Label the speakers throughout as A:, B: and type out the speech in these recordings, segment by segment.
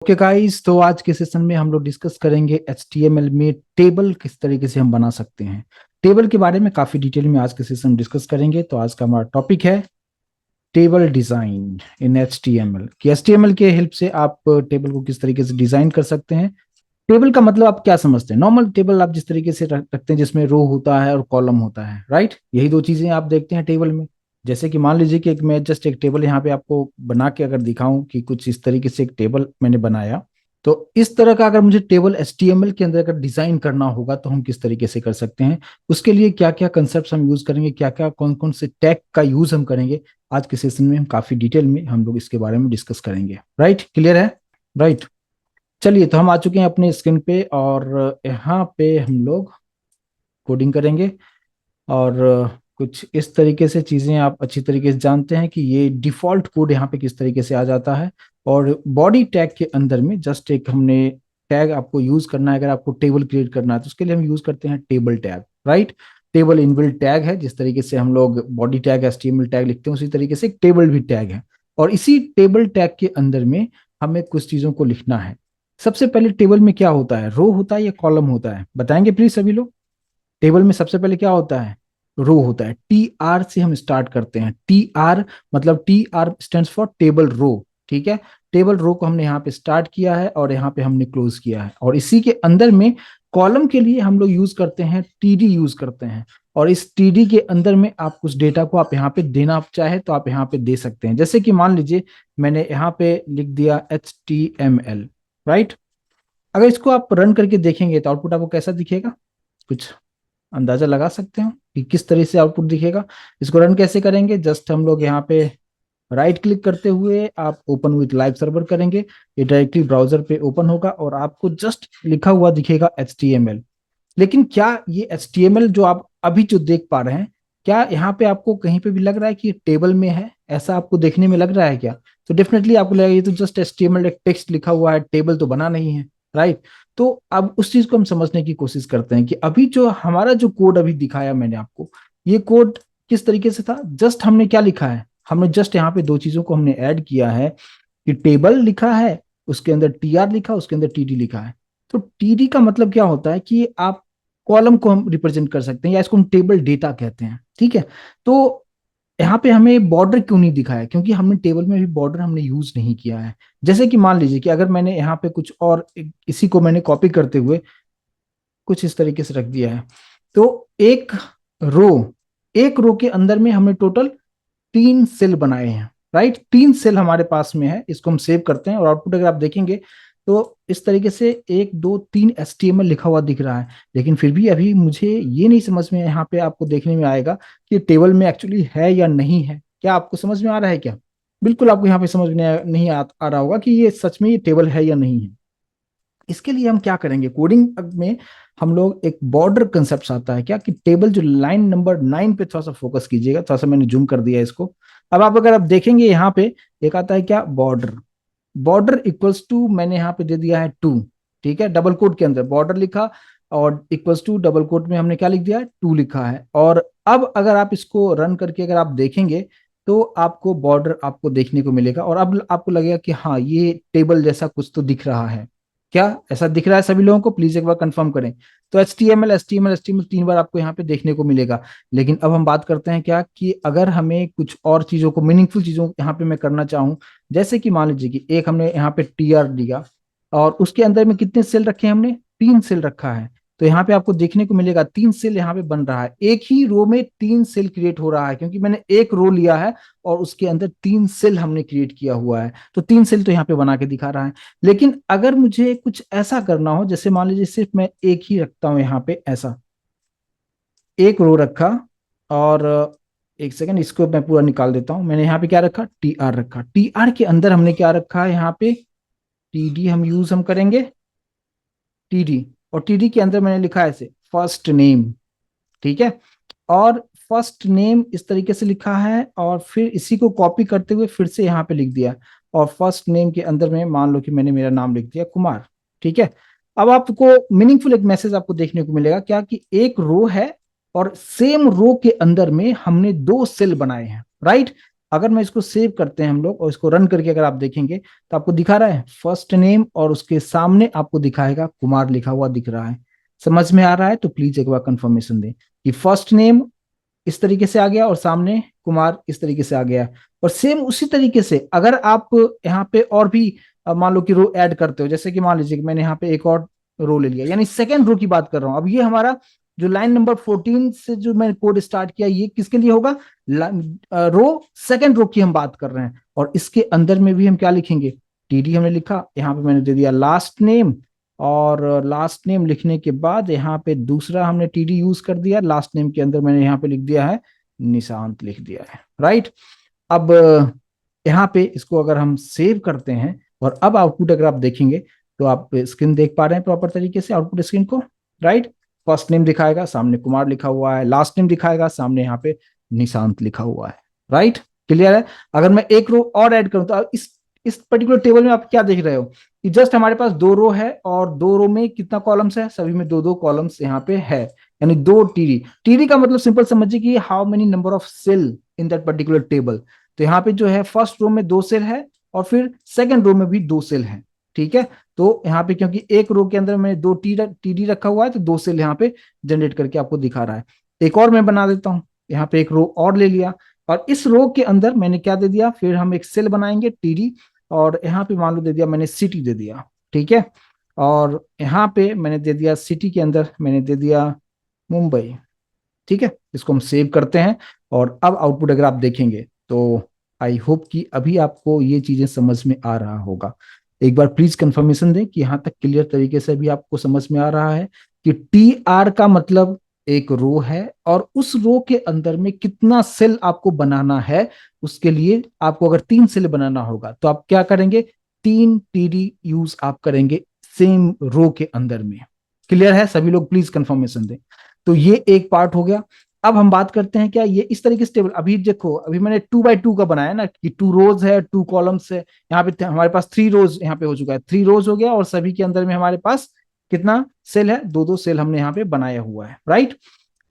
A: Okay guys, तो आज के सेशन में हम लोग डिस्कस करेंगे HTML में टेबल किस तरीके से हम बना सकते हैं। टेबल के बारे में काफी डिटेल में आज के सेशन में डिस्कस करेंगे। तो आज का हमारा टॉपिक है टेबल डिजाइन इन HTML कि HTML के हेल्प से आप टेबल को किस तरीके से डिजाइन कर सकते हैं। टेबल का मतलब आप क्या समझते हैं? नॉर्मल टेबल आप जिस तरीके से रखते हैं जिसमें रो होता है और कॉलम होता है, राइट? यही दो चीजें आप देखते हैं टेबल में। जैसे कि मान लीजिए कि एक मैं जस्ट एक टेबल यहाँ पे आपको बना के अगर दिखाऊं कि कुछ इस तरीके से एक टेबल मैंने बनाया, तो इस तरह का अगर मुझे टेबल HTML के अंदर अगर डिजाइन करना होगा तो हम किस तरीके से कर सकते हैं। उसके लिए क्या क्या कंसेप्ट हम यूज करेंगे, क्या क्या कौन कौन से टैग का यूज हम करेंगे, आज के सेशन में हम काफी डिटेल में हम लोग इसके बारे में डिस्कस करेंगे। राइट, क्लियर है? राइट। चलिए, तो हम आ चुके हैं अपने स्क्रीन पे और यहाँ पे हम लोग कोडिंग करेंगे। और कुछ इस तरीके से चीजें आप अच्छी तरीके से जानते हैं कि ये डिफॉल्ट कोड यहाँ पे किस तरीके से आ जाता है। और बॉडी टैग के अंदर में जस्ट एक हमने टैग आपको यूज करना है। अगर आपको टेबल क्रिएट करना है तो उसके लिए हम यूज करते हैं table tag, right? Table inbuilt tag है। जिस तरीके से हम लोग बॉडी टैग HTML टैग लिखते हैं उसी तरीके से एक टेबल भी टैग है। और इसी टेबल टैग के अंदर में हमें कुछ चीजों को लिखना है। सबसे पहले टेबल में क्या होता है? रो होता है या कॉलम होता है? बताएंगे प्लीज सभी लोग। टेबल में सबसे पहले क्या होता है? रो होता है। TR से हम स्टार्ट करते हैं। TR मतलब TR stands for table row. ठीक है। टेबल रो को हमने यहाँ पे स्टार्ट किया है और यहाँ पे हमने क्लोज किया है। और इसी के अंदर में कॉलम के लिए हम लोग यूज करते हैं TD यूज करते हैं। और इस TD के अंदर में आप कुछ डेटा को आप यहाँ पे देना चाहे तो आप यहाँ पे दे सकते हैं। जैसे कि मान लीजिए मैंने यहाँ पे लिख दिया HTML, राइट? अगर इसको आप रन करके देखेंगे तो आउटपुट आपको कैसा दिखेगा? कुछ अंदाजा लगा सकते हो कि किस तरह से आउटपुट दिखेगा? इसको रन कैसे करेंगे? जस्ट हम लोग यहाँ पे राइट क्लिक करते हुए आप ओपन विथ लाइव सर्वर करेंगे। ये डायरेक्टली ब्राउजर पे ओपन होगा और आपको जस्ट लिखा हुआ दिखेगा HTML। लेकिन क्या ये HTML जो आप अभी जो देख पा रहे हैं, क्या यहाँ पे आपको कहीं पे भी लग रहा है कि ये टेबल में है? ऐसा आपको देखने में लग रहा है क्या? तो डेफिनेटली आपको लगेगा ये तो जस्ट HTML एक टेक्स्ट लिखा हुआ है, टेबल तो बना नहीं है, राइट? तो अब उस चीज को हम समझने की कोशिश करते हैं कि अभी जो हमारा जो कोड अभी दिखाया मैंने आपको, ये कोड किस तरीके से था? जस्ट हमने क्या लिखा है? हमने जस्ट यहाँ पे दो चीजों को हमने ऐड किया है कि टेबल लिखा है, उसके अंदर TR लिखा, उसके अंदर TD लिखा है। तो TD का मतलब क्या होता है कि आप कॉलम को हम रिप्रेजेंट कर सकते हैं या इसको हम टेबल डेटा कहते हैं। ठीक है। तो यहाँ पे हमें बॉर्डर क्यों नहीं दिखाया? क्योंकि हमने टेबल में भी बॉर्डर हमने यूज नहीं किया है। जैसे कि मान लीजिए कि अगर मैंने यहाँ पे कुछ और इसी को मैंने कॉपी करते हुए कुछ इस तरीके से रख दिया है, तो रो एक रो के अंदर में हमने टोटल 3 सेल बनाए हैं, राइट? 3 सेल हमारे पास में है। इसको हम सेव करते हैं और आउटपुट अगर आप देखेंगे तो इस तरीके से 1 2 3 HTML लिखा हुआ दिख रहा है। लेकिन फिर भी अभी मुझे ये नहीं समझ में यहाँ पे आपको देखने में आएगा कि टेबल में एक्चुअली है या नहीं है। क्या आपको समझ में आ रहा है क्या? बिल्कुल आपको यहाँ पे समझ में नहीं आ रहा होगा कि ये सच में ये टेबल है या नहीं है। इसके लिए हम क्या करेंगे? कोडिंग में हम लोग एक बॉर्डर कंसेप्ट आता है क्या कि टेबल जो लाइन नंबर 9 पे थोड़ा सा फोकस कीजिएगा। थोड़ा सा मैंने जूम कर दिया इसको। अब आप अगर आप देखेंगे यहाँ पे एक आता है क्या? बॉर्डर। बॉर्डर इक्वल्स टू मैंने यहाँ पे दे दिया है 2। ठीक है। डबल कोट के अंदर बॉर्डर लिखा और इक्वल्स टू डबल कोट में हमने क्या लिख दिया है? 2 लिखा है। और अब अगर आप इसको रन करके अगर आप देखेंगे तो आपको बॉर्डर आपको देखने को मिलेगा और अब आपको लगेगा कि हाँ, ये टेबल जैसा कुछ तो दिख रहा है। क्या ऐसा दिख रहा है सभी लोगों को? प्लीज एक बार कंफर्म करें। तो HTML HTML HTML 3 बार आपको यहाँ पे देखने को मिलेगा। लेकिन अब हम बात करते हैं क्या कि अगर हमें कुछ और चीजों को, मीनिंगफुल चीजों यहाँ पे मैं करना चाहूँ। जैसे कि मान लीजिए कि एक हमने यहाँ पे TR दिया और उसके अंदर में कितने सेल रखे हैं? हमने 3 सेल रखा है। तो यहाँ पे आपको देखने को मिलेगा 3 सेल यहाँ पे बन रहा है। एक ही रो में 3 सेल क्रिएट हो रहा है क्योंकि मैंने एक रो लिया है और उसके अंदर 3 सेल हमने क्रिएट किया हुआ है। तो 3 सेल तो यहाँ पे बना के दिखा रहा है। लेकिन अगर मुझे कुछ ऐसा करना हो, जैसे मान लीजिए सिर्फ मैं एक ही रखता हूं यहाँ पे, ऐसा एक रो रखा और एक सेकंड इसको मैं पूरा निकाल देता हूं। मैंने यहाँ पे क्या रखा? TR रखा। TR के अंदर हमने क्या रखा है? यहाँ पे TD हम करेंगे। TD और TD के अंदर मैंने लिखा है ऐसे फर्स्ट नेम। ठीक है। और फर्स्ट नेम इस तरीके से लिखा है और फिर इसी को कॉपी करते हुए फिर से यहाँ पे लिख दिया। और फर्स्ट नेम के अंदर में मान लो कि मैंने मेरा नाम लिख दिया कुमार। ठीक है। अब आपको मीनिंगफुल एक मैसेज आपको देखने को मिलेगा क्या कि एक रो है और सेम रो के अंदर में हमने 2 सेल बनाए हैं, राइट? अगर मैं इसको सेव करते हैं हम लोग और इसको रन करके अगर आप देखेंगे तो आपको दिखा रहा है फर्स्ट नेम और उसके सामने आपको दिखाएगा कुमार लिखा हुआ दिख रहा है। समझ में आ रहा है तो प्लीज एक बार कंफर्मेशन दें कि फर्स्ट नेम इस तरीके से आ गया और सामने कुमार इस तरीके से आ गया। और सेम उसी तरीके से अगर आप यहाँ पे और भी मान लो कि रो ऐड करते हो, जैसे कि मान लीजिए कि मैंने यहाँ पे एक और रो ले लिया, यानी सेकेंड रो की बात कर रहा हूं। अब ये हमारा जो लाइन नंबर 14 से जो मैंने कोड स्टार्ट किया ये किसके लिए होगा, रो सेकेंड रो की हम बात कर रहे हैं। और इसके अंदर में भी हम क्या लिखेंगे, टीडी हमने लिखा, यहाँ पे मैंने दे दिया लास्ट नेम, और लास्ट नेम लिखने के बाद यहाँ पे दूसरा हमने टीडी यूज कर दिया, लास्ट नेम के अंदर मैंने यहाँ पे लिख दिया है निशांत लिख दिया है, राइट। अब यहाँ पे इसको अगर हम सेव करते हैं और अब आउटपुट अगर आप देखेंगे तो आप स्क्रीन देख पा रहे हैं प्रॉपर तरीके से आउटपुट स्क्रीन को, राइट। फर्स्ट नेम दिखाएगा सामने कुमार लिखा हुआ है, लास्ट नेम दिखाएगा सामने यहाँ पे निशांत लिखा हुआ है, राइट। क्लियर है। अगर मैं एक रो और ऐड करूं तो इस पर्टिकुलर टेबल में आप क्या देख रहे हो कि जस्ट हमारे पास दो रो है और दो रो में कितना कॉलम्स है, सभी में दो दो कॉलम्स यहाँ पे है, यानी दो टीडी। टीडी का मतलब सिंपल समझिए कि how many number of cell in that particular table. तो यहाँ पे जो है फर्स्ट रो में दो सेल है और फिर सेकंड रो में भी दो सेल है, ठीक है। तो यहाँ पे क्योंकि एक रो के अंदर मैंने दो टीडी रखा हुआ है तो दो सेल यहाँ पे जनरेट करके आपको दिखा रहा है। एक और मैं बना देता हूँ, यहाँ पे एक रो और ले लिया और इस रो के अंदर मैंने क्या दे दिया, फिर हम एक सेल बनाएंगे टीडी, और यहाँ पे मान लो दे दिया मैंने सिटी दे दिया, ठीक है। और यहाँ पे मैंने दे दिया सिटी के अंदर मैंने दे दिया मुंबई, ठीक है। इसको हम सेव करते हैं और अब आउटपुट अगर आप देखेंगे तो आई होप कि अभी आपको ये चीजें समझ में आ रहा होगा। एक बार प्लीज कंफर्मेशन दें कि यहाँ तक क्लियर तरीके से भी आपको समझ में आ रहा है कि टी आर का मतलब एक रो है और उस रो के अंदर में कितना सेल आपको बनाना है। उसके लिए आपको अगर 3 सेल बनाना होगा तो आप क्या करेंगे, 3 टीडी यूज आप करेंगे सेम रो के अंदर में। क्लियर है सभी लोग, प्लीज कंफर्मेशन दें। तो ये एक पार्ट हो गया। अब हम बात करते हैं क्या ये इस तरीके से टेबल, अभी देखो अभी मैंने 2 बाई 2 का बनाया ना कि 2 रोज है 2 कॉलम्स है, यहाँ पे हमारे पास 3 रोज यहाँ पे हो चुका है, 3 रोज हो गया और सभी के अंदर में हमारे पास कितना सेल है, दो दो सेल हमने यहाँ पे बनाया हुआ है, राइट।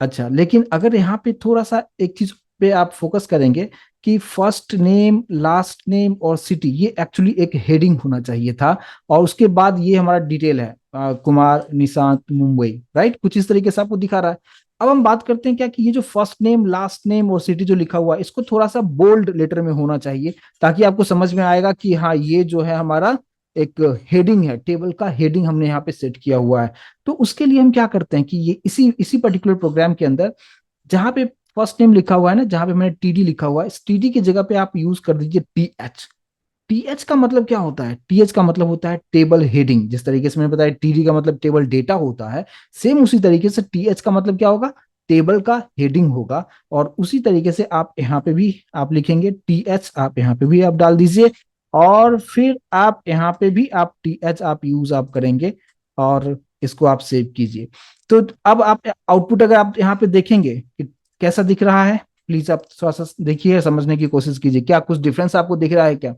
A: अच्छा लेकिन अगर यहाँ पे थोड़ा सा एक चीज पे आप फोकस करेंगे कि फर्स्ट नेम लास्ट नेम और सिटी ये एक्चुअली एक हेडिंग होना चाहिए था और उसके बाद ये हमारा डिटेल है कुमार निशांत मुंबई, राइट। कुछ इस तरीके से आपको दिखा रहा है। अब हम बात करते हैं क्या कि ये जो फर्स्ट नेम लास्ट नेम और सिटी जो लिखा हुआ है इसको थोड़ा सा बोल्ड लेटर में होना चाहिए ताकि आपको समझ में आएगा कि हाँ ये जो है हमारा एक हेडिंग है, टेबल का हेडिंग हमने यहाँ पे सेट किया हुआ है। तो उसके लिए हम क्या करते हैं कि ये इसी इसी पर्टिकुलर प्रोग्राम के अंदर जहां पे फर्स्ट नेम लिखा हुआ है ना, जहां पे मैंने टीडी लिखा हुआ है, इस टीडी की जगह पे आप यूज कर दीजिए टीएच। टीएच का मतलब क्या होता है, टीएच का मतलब होता है टेबल हेडिंग। जिस तरीके से मैंने बताया टीडी का मतलब टेबल डेटा होता है, सेम उसी तरीके से टीएच का मतलब क्या होगा, टेबल का हेडिंग होगा। और उसी तरीके से आप यहाँ पे भी आप लिखेंगे टीएच, आप यहाँ पे भी आप डाल दीजिए और फिर आप यहाँ पे भी आप टीएच आप यूज आप करेंगे और इसको आप सेव कीजिए। तो अब आप आउटपुट अगर आप यहाँ पे देखेंगे कि कैसा दिख रहा है, प्लीज आप थोड़ा सा देखिए, समझने की कोशिश कीजिए, क्या कुछ डिफरेंस आपको दिख रहा है क्या।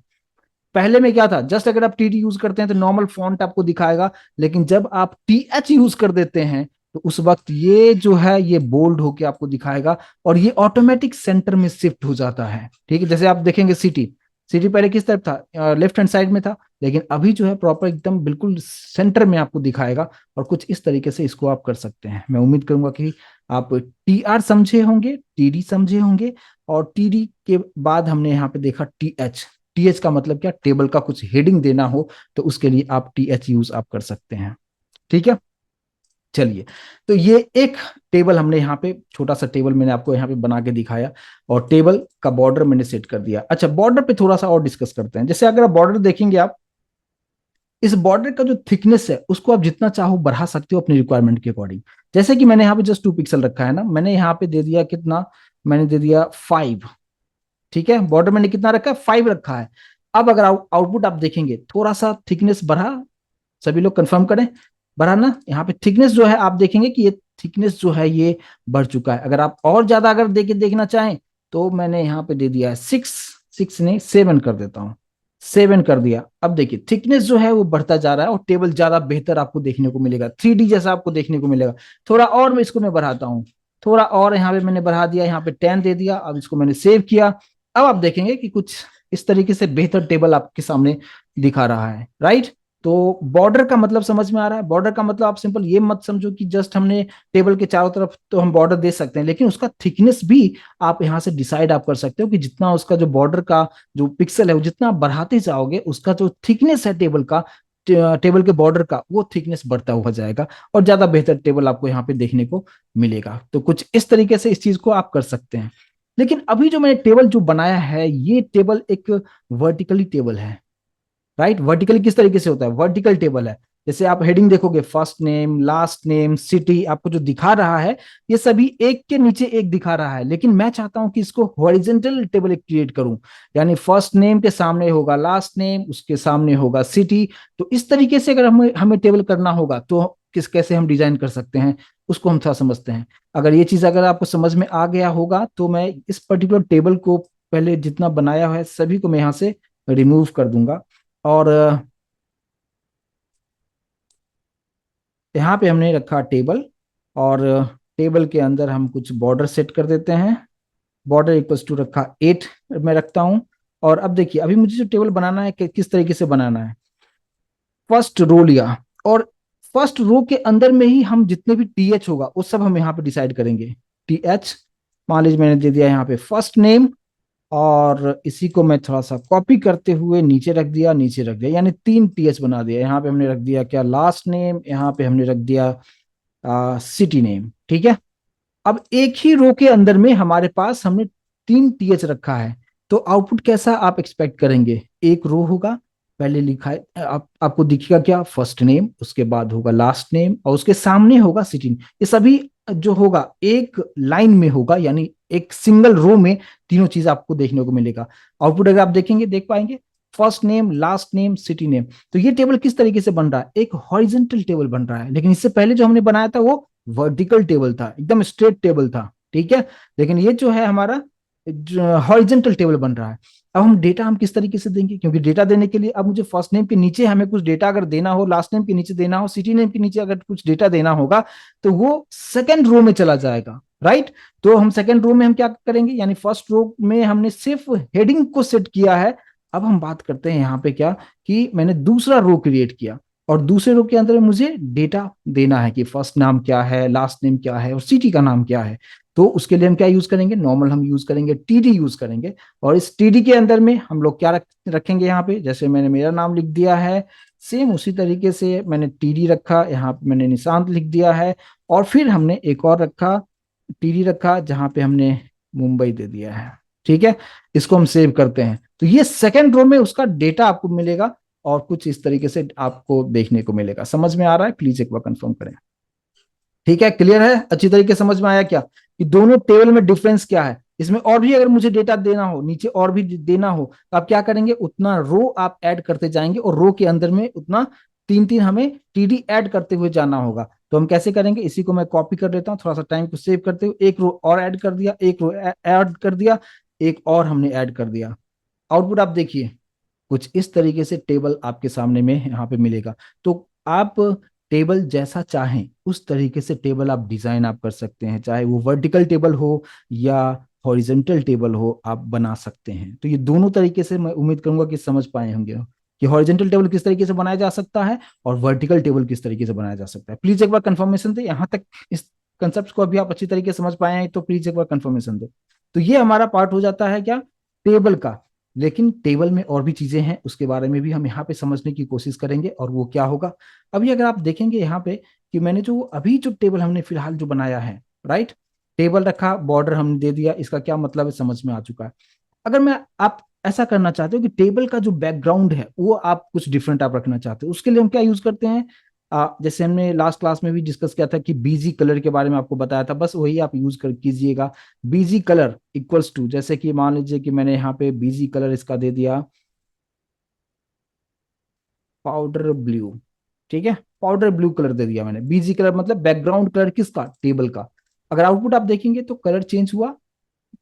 A: पहले में क्या था, जस्ट अगर आप टीडी यूज करते हैं तो नॉर्मल फॉन्ट आपको दिखाएगा, लेकिन जब आप टीएच यूज कर देते हैं तो उस वक्त ये जो है ये बोल्ड होके आपको दिखाएगा और ये ऑटोमेटिक सेंटर में शिफ्ट हो जाता है, ठीक है। जैसे आप देखेंगे सिटी, सिटी पहले किस तरफ था, लेफ्ट हैंड साइड में था, लेकिन अभी जो है प्रॉपर एकदम बिल्कुल सेंटर में आपको दिखाएगा। और कुछ इस तरीके से इसको आप कर सकते हैं। मैं उम्मीद करूंगा कि आप टी आर समझे होंगे, टीडी समझे होंगे, और टीडी के बाद हमने यहाँ पे देखा टीएच। टीएच का मतलब क्या, टेबल का कुछ हेडिंग देना हो तो उसके लिए आप टीएच यूज आप कर सकते हैं, ठीक है। चलिए, तो ये एक टेबल हमने यहाँ पे, छोटा सा टेबल मैंने आपको यहाँ पे बना के दिखाया और टेबल का बॉर्डर मैंने सेट कर दिया। अच्छा, बॉर्डर पे थोड़ा सा और डिस्कस करते हैं। जैसे अगर आप बॉर्डर देखेंगे, आप इस बॉर्डर का जो थिकनेस है उसको आप जितना चाहो बढ़ा सकते हो अपनी रिक्वायरमेंट के अकॉर्डिंग। जैसे कि मैंने यहाँ पे जस्ट 2 पिक्सल रखा है ना, मैंने यहाँ पे दे दिया कितना, मैंने दे दिया 5, ठीक है। बॉर्डर मैंने कितना रखा है, 5 रखा है। अब अगर आउटपुट आप देखेंगे थोड़ा सा थिकनेस बढ़ा, सभी लोग कंफर्म करें, बढ़ा ना। यहाँ पे थिकनेस जो है आप देखेंगे कि ये थिकनेस जो है ये बढ़ चुका है। अगर आप और ज्यादा अगर देखना चाहें तो मैंने यहाँ पे दे दिया है 6, 6 नहीं 7 कर देता हूँ, 7 कर दिया। अब देखिए थिकनेस जो है वो बढ़ता जा रहा है और टेबल ज्यादा बेहतर आपको देखने को मिलेगा, 3D जैसा आपको देखने को मिलेगा। थोड़ा और मैं इसको मैं बढ़ाता हूँ, थोड़ा और यहाँ पे मैंने बढ़ा दिया, यहाँ पे 10 दे दिया। अब इसको मैंने सेव किया अब आप देखेंगे कि कुछ इस तरीके से बेहतर टेबल आपके सामने दिखा रहा है, राइट। तो बॉर्डर का मतलब समझ में आ रहा है। बॉर्डर का मतलब आप सिंपल ये मत समझो कि जस्ट हमने टेबल के चारों तरफ तो हम बॉर्डर दे सकते हैं, लेकिन उसका थिकनेस भी आप यहाँ से डिसाइड आप कर सकते हो कि जितना उसका जो बॉर्डर का जो पिक्सल है वो जितना आप बढ़ाते जाओगे, उसका जो थिकनेस है टेबल का, टेबल के बॉर्डर का, वो थिकनेस बढ़ता हुआ जाएगा और ज्यादा बेहतर टेबल आपको यहाँ पे देखने को मिलेगा। तो कुछ इस तरीके से इस चीज को आप कर सकते हैं। लेकिन अभी जो मैंने टेबल जो बनाया है, ये टेबल एक वर्टिकली टेबल है, राइट। वर्टिकली किस तरीके से होता है? वर्टिकल टेबल है। जैसे आप हेडिंग देखोगे, first name, last name, city, आपको जो दिखा रहा है ये सभी एक के नीचे एक दिखा रहा है, लेकिन मैं चाहता हूं कि इसको हॉरिजेंटल टेबल एक क्रिएट करूं। यानी फर्स्ट नेम के सामने होगा लास्ट नेम, उसके सामने होगा सिटी। तो इस तरीके से अगर हमें हमें टेबल करना होगा तो किस कैसे हम डिजाइन कर सकते हैं, उसको हम थोड़ा समझते हैं। अगर ये चीज अगर आपको समझ में आ गया होगा तो मैं इस पर्टिकुलर टेबल को पहले जितना बनाया हुआ है सभी को मैं यहाँ से रिमूव कर दूंगा। और यहाँ पे हमने रखा टेबल, और टेबल के अंदर हम कुछ बॉर्डर सेट कर देते हैं। बॉर्डर इक्वल्स टू रखा 8 मैं रखता हूँ। और अब देखिए अभी मुझे जो टेबल बनाना है किस तरीके से बनाना है। फर्स्ट रो लिया, और फर्स्ट रो के अंदर में ही हम जितने भी टीएच होगा वो सब हम यहाँ पे डिसाइड करेंगे। टीएच, मान लीजिए मैंने दे दिया यहाँ पे फर्स्ट नेम, और इसी को मैं थोड़ा सा कॉपी करते हुए नीचे रख दिया, नीचे रख दिया, यानी 3 टीएच बना दिया। यहाँ पे हमने रख दिया क्या, लास्ट नेम, यहाँ पे हमने रख दिया सिटी नेम, ठीक है। अब एक ही रो के अंदर में हमारे पास हमने 3 टीएच रखा है, तो आउटपुट कैसा आप एक्सपेक्ट करेंगे? एक रो होगा, पहले लिखा है आपको दिखेगा क्या, फर्स्ट नेम, उसके बाद होगा लास्ट नेम, और उसके सामने होगा सिटी नेम। ये सभी जो होगा एक लाइन में होगा, यानी एक सिंगल रो में तीनों चीज आपको देखने को मिलेगा। आउटपुट अगर आप देखेंगे, देख पाएंगे, first name, last name, city name. तो ये टेबल किस तरीके से बन रहा है? एक हॉरिजेंटल टेबल बन रहा है। लेकिन इससे पहले जो हमने बनाया था वो वर्टिकल टेबल था, एकदम स्ट्रेट टेबल था, ठीक है। लेकिन ये जो है हमारा हॉरिजेंटल टेबल बन रहा है। अब हम डेटा हम किस तरीके से देंगे? क्योंकि डेटा देने के लिए अब मुझे फर्स्ट नेम के नीचे हमें कुछ डेटा अगर देना हो, लास्ट नेम के नीचे देना हो, सिटी नेम के नीचे अगर कुछ डेटा देना होगा, तो वो सेकंड रो में चला जाएगा, राइट। तो हम सेकंड रो में हम क्या करेंगे, यानी फर्स्ट रो में हमने सिर्फ हेडिंग को सेट किया है। अब हम बात करते हैं यहाँ पे क्या, कि मैंने दूसरा रो क्रिएट किया, और दूसरे रो के अंदर मुझे डेटा देना है कि फर्स्ट नाम क्या है, लास्ट नेम क्या है, और सिटी का नाम क्या है। तो उसके लिए हम क्या यूज करेंगे, नॉर्मल हम यूज करेंगे, टीडी यूज करेंगे। और इस टीडी के अंदर में हम लोग क्या रखेंगे, यहाँ पे जैसे मैंने मेरा नाम लिख दिया है, सेम उसी तरीके से मैंने टीडी रखा, यहाँ पे मैंने निशांत लिख दिया है। और फिर हमने एक और रखा, टीडी रखा, जहाँ पे हमने मुंबई दे दिया है, ठीक है। इसको हम सेव करते हैं, तो ये सेकंड रो में उसका डेटा आपको मिलेगा, और कुछ इस तरीके से आपको देखने को मिलेगा। समझ में आ रहा है? प्लीज एक बार कंफर्म करें। ठीक है, क्लियर है? अच्छी तरीके से समझ में आया क्या कि दोनों टेबल में डिफरेंस क्या है? इसमें और भी अगर मुझे डेटा देना हो, नीचे और भी देना हो, तो आप क्या करेंगे, उतना रो आप ऐड करते जाएंगे, और रो के अंदर में उतना तीन तीन हमें टीडी ऐड करते हुए जाना होगा। तो हम कैसे करेंगे, इसी को मैं कॉपी कर लेता हूँ, थोड़ा सा टाइम को सेव करते हुए, एक रो और ऐड कर दिया, एक रो ऐड कर दिया, एक और हमने ऐड कर दिया। आउटपुट आप देखिए, कुछ इस तरीके से टेबल आपके सामने में यहाँ पे मिलेगा। तो आप टेबल जैसा चाहें उस तरीके से टेबल आप डिजाइन आप कर सकते हैं, चाहे वो वर्टिकल टेबल हो या हॉरिजेंटल टेबल हो, आप बना सकते हैं। तो ये दोनों तरीके से मैं उम्मीद करूंगा कि समझ पाए होंगे कि हॉरिजेंटल टेबल किस तरीके से बनाया जा सकता है और वर्टिकल टेबल किस तरीके से बनाया जा सकता है। प्लीज एक बार कंफर्मेशन दे, यहाँ तक इस कंसेप्ट को अभी आप अच्छी तरीके से समझ पाए हैं तो प्लीज एक बार कंफर्मेशन दे। तो ये हमारा पार्ट हो जाता है क्या, टेबल का। लेकिन टेबल में और भी चीजें हैं, उसके बारे में भी हम यहाँ पे समझने की कोशिश करेंगे, और वो क्या होगा। अभी अगर आप देखेंगे यहाँ पे कि मैंने जो अभी जो टेबल हमने फिलहाल जो बनाया है, राइट, टेबल रखा, बॉर्डर हमने दे दिया, इसका क्या मतलब है समझ में आ चुका है। अगर मैं आप ऐसा करना चाहते हो कि टेबल का जो बैकग्राउंड है वो आप कुछ डिफरेंट आप रखना चाहते हो, उसके लिए हम क्या यूज करते हैं, जैसे हमने लास्ट क्लास में भी डिस्कस किया था कि बीजी कलर के बारे में आपको बताया था, बस वही आप यूज कर कीजिएगा। बीजी कलर इक्वल्स टू, जैसे कि मान लीजिए कि मैंने यहाँ पे बीजी कलर इसका दे दिया पाउडर ब्लू, ठीक है। पाउडर ब्लू कलर दे दिया मैंने, बीजी कलर मतलब बैकग्राउंड कलर किसका, टेबल का। अगर आउटपुट आप देखेंगे तो कलर चेंज हुआ,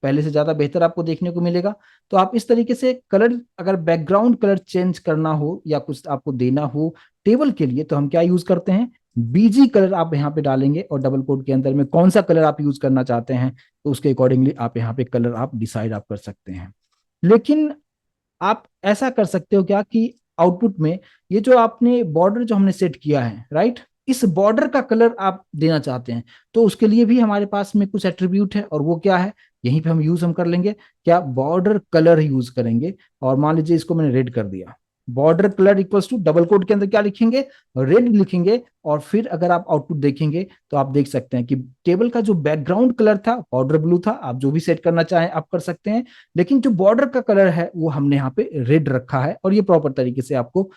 A: पहले से ज्यादा बेहतर आपको देखने को मिलेगा। तो आप इस तरीके से कलर, अगर बैकग्राउंड कलर चेंज करना हो या कुछ आपको देना हो टेबल के लिए, तो हम क्या यूज करते हैं, बीजी कलर आप यहाँ पे डालेंगे, और डबल कोड के अंदर में कौन सा कलर आप यूज करना चाहते हैं तो उसके अकॉर्डिंगली आप यहाँ पे कलर आप डिसाइड आप कर सकते हैं। लेकिन आप ऐसा कर सकते हो क्या कि आउटपुट में ये जो आपने बॉर्डर जो हमने सेट किया है, राइट, इस बॉर्डर का कलर आप देना चाहते हैं, तो उसके लिए भी हमारे पास में कुछ एट्रीब्यूट है, और वो क्या है, यहीं पे हम कर लेंगे क्या, बॉर्डर कलर यूज करेंगे। और मान लीजिए इसको मैंने रेड कर दिया, border colour equals to double quote के अंदर क्या लिखेंगे, रेड लिखेंगे। और फिर अगर आप आउटपुट देखेंगे तो आप देख सकते हैं कि टेबल का जो बैकग्राउंड कलर था पाउडर ब्लू था, आप जो भी सेट करना चाहें आप कर सकते हैं, लेकिन जो बॉर्डर का कलर है वो हमने यहाँ पे रेड रखा है, और ये प्रॉपर तरीके से आपको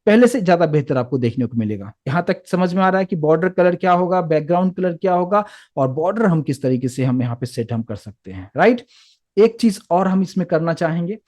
A: पहले से ज्यादा बेहतर आपको देखने को मिलेगा। यहां तक समझ में आ रहा है कि बॉर्डर कलर क्या होगा, बैकग्राउंड कलर क्या होगा, और बॉर्डर हम किस तरीके से हम यहाँ पे सेट हम कर सकते हैं, राइट। एक चीज और हम इसमें करना चाहेंगे,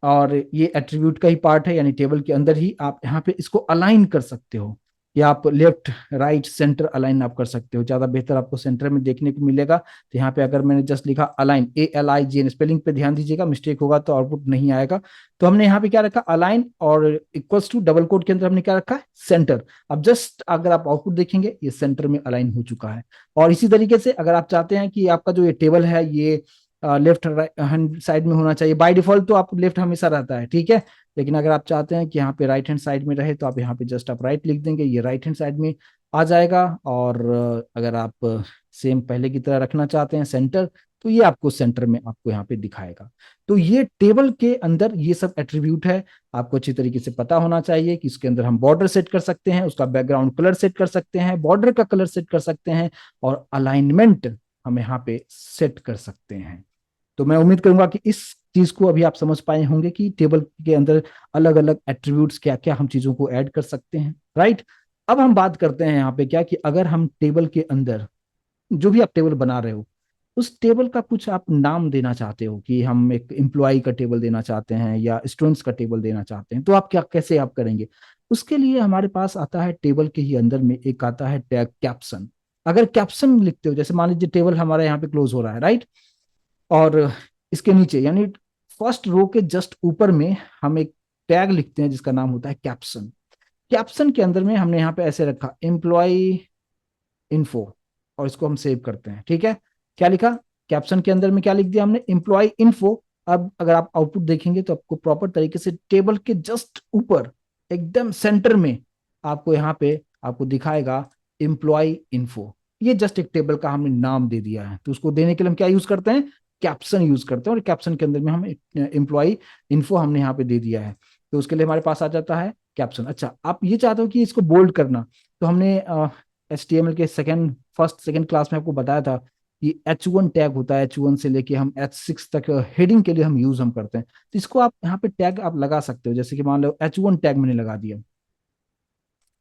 A: और ये एट्रीब्यूट का ही पार्ट है, यानी टेबल के अंदर ही आप यहाँ पे इसको अलाइन कर सकते हो, या आप लेफ्ट राइट सेंटर अलाइन आप कर सकते हो, ज्यादा बेहतर आपको सेंटर में देखने को मिलेगा। तो यहाँ पे अगर मैंने जस्ट लिखा अलाइन, ALIGN, स्पेलिंग पे ध्यान दीजिएगा, मिस्टेक होगा तो आउटपुट नहीं आएगा। तो हमने यहाँ पे क्या रखा, अलाइन, और इक्वल्स टू डबल कोट के अंदर हमने क्या रखा है, सेंटर। अब जस्ट अगर आप आउटपुट देखेंगे ये सेंटर में अलाइन हो चुका है। और इसी तरीके से अगर आप चाहते हैं कि आपका जो ये टेबल है ये लेफ्ट हैंड साइड में होना चाहिए, बाय डिफॉल्ट तो आप लेफ्ट हमेशा रहता है, ठीक है, लेकिन अगर आप चाहते हैं कि यहाँ पे राइट हैंड साइड में रहे तो आप यहाँ पे जस्ट आप राइट लिख देंगे, ये राइट हैंड साइड में आ जाएगा। और अगर आप सेम पहले की तरह रखना चाहते हैं सेंटर, तो ये आपको सेंटर में आपको यहाँ पे दिखाएगा। तो ये टेबल के अंदर ये सब एट्रीब्यूट है, आपको अच्छी तरीके से पता होना चाहिए कि इसके अंदर हम बॉर्डर सेट कर सकते हैं, उसका बैकग्राउंड कलर सेट कर सकते हैं, बॉर्डर का कलर सेट कर सकते हैं, और अलाइनमेंट हम यहाँ पे सेट कर सकते हैं। तो मैं उम्मीद करूंगा कि इस चीज को अभी आप समझ पाए होंगे कि टेबल के अंदर अलग अलग एट्रीब्यूट्स क्या क्या हम चीजों को ऐड कर सकते हैं, राइट। अब हम बात करते हैं यहाँ पे क्या कि अगर हम टेबल के अंदर जो भी आप टेबल बना रहे हो, उस टेबल का कुछ आप नाम देना चाहते हो, कि हम एक एम्प्लॉय का टेबल देना चाहते हैं या स्टूडेंट्स का टेबल देना चाहते हैं, तो आप क्या कैसे आप करेंगे। उसके लिए हमारे पास आता है टेबल के ही अंदर में एक आता है टैग कैप्शन। अगर कैप्शन लिखते हो, जैसे मान लीजिए टेबल हमारा यहाँ पे क्लोज हो रहा है, राइट, और इसके नीचे यानी फर्स्ट रो के जस्ट ऊपर में हम एक टैग लिखते हैं जिसका नाम होता है कैप्शन। कैप्शन के अंदर में हमने यहाँ पे ऐसे रखा एम्प्लॉय इन्फो, और इसको हम सेव करते हैं, ठीक है। क्या लिखा, कैप्शन के अंदर में क्या लिख दिया हमने, एम्प्लॉय इन्फो। अब अगर आप आउटपुट देखेंगे तो आपको प्रॉपर तरीके से टेबल के जस्ट ऊपर एकदम सेंटर में आपको यहाँ पे आपको दिखाएगा एम्प्लॉय इन्फो। ये जस्ट एक टेबल का हमने नाम दे दिया है, तो उसको देने के लिए हम क्या यूज करते हैं, कैप्शन यूज करते हैं, और कैप्शन के अंदर में हम एम्प्लॉय इन्फो हमने यहाँ पे दे दिया है, तो उसके लिए हमारे पास आ जाता है कैप्शन। अच्छा, आप ये चाहते हो कि इसको बोल्ड करना, तो हमने HTML के फर्स्ट सेकंड क्लास में आपको बताया था कि H1 टैग होता है, H1 से लेके हम H6 तक हेडिंग के लिए हम करते हैं। तो इसको आप यहाँ पे टैग आप लगा सकते हो, जैसे कि मान लो H1 टैग मैंने लगा दिया,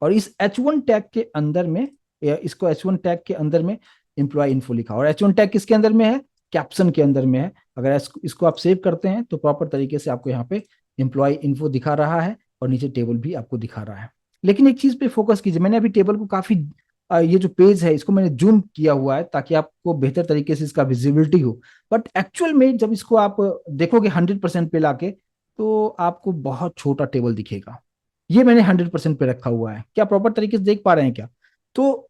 A: और इस H1 टैग के अंदर में, या इसको H1 टैग के अंदर में एम्प्लॉय इन्फो लिखा, और H1 टैग किसके अंदर में है, कैप्शन के अंदर में है। अगर इसको आप सेव करते हैं तो प्रॉपर तरीके से आपको यहाँ पे एम्प्लॉय इन्फो दिखा रहा है, और नीचे टेबल भी आपको दिखा रहा है। लेकिन एक चीज पे फोकस कीजिए, मैंने अभी टेबल को काफी ये जो पेज है इसको मैंने जूम किया हुआ है ताकि आपको बेहतर तरीके से इसका विजिबिलिटी हो, बट एक्चुअल में जब इसको आप देखोगे 100% पे लाके, तो आपको बहुत छोटा टेबल दिखेगा। ये मैंने 100% पे रखा हुआ है, क्या प्रॉपर तरीके से देख पा रहे हैं क्या। तो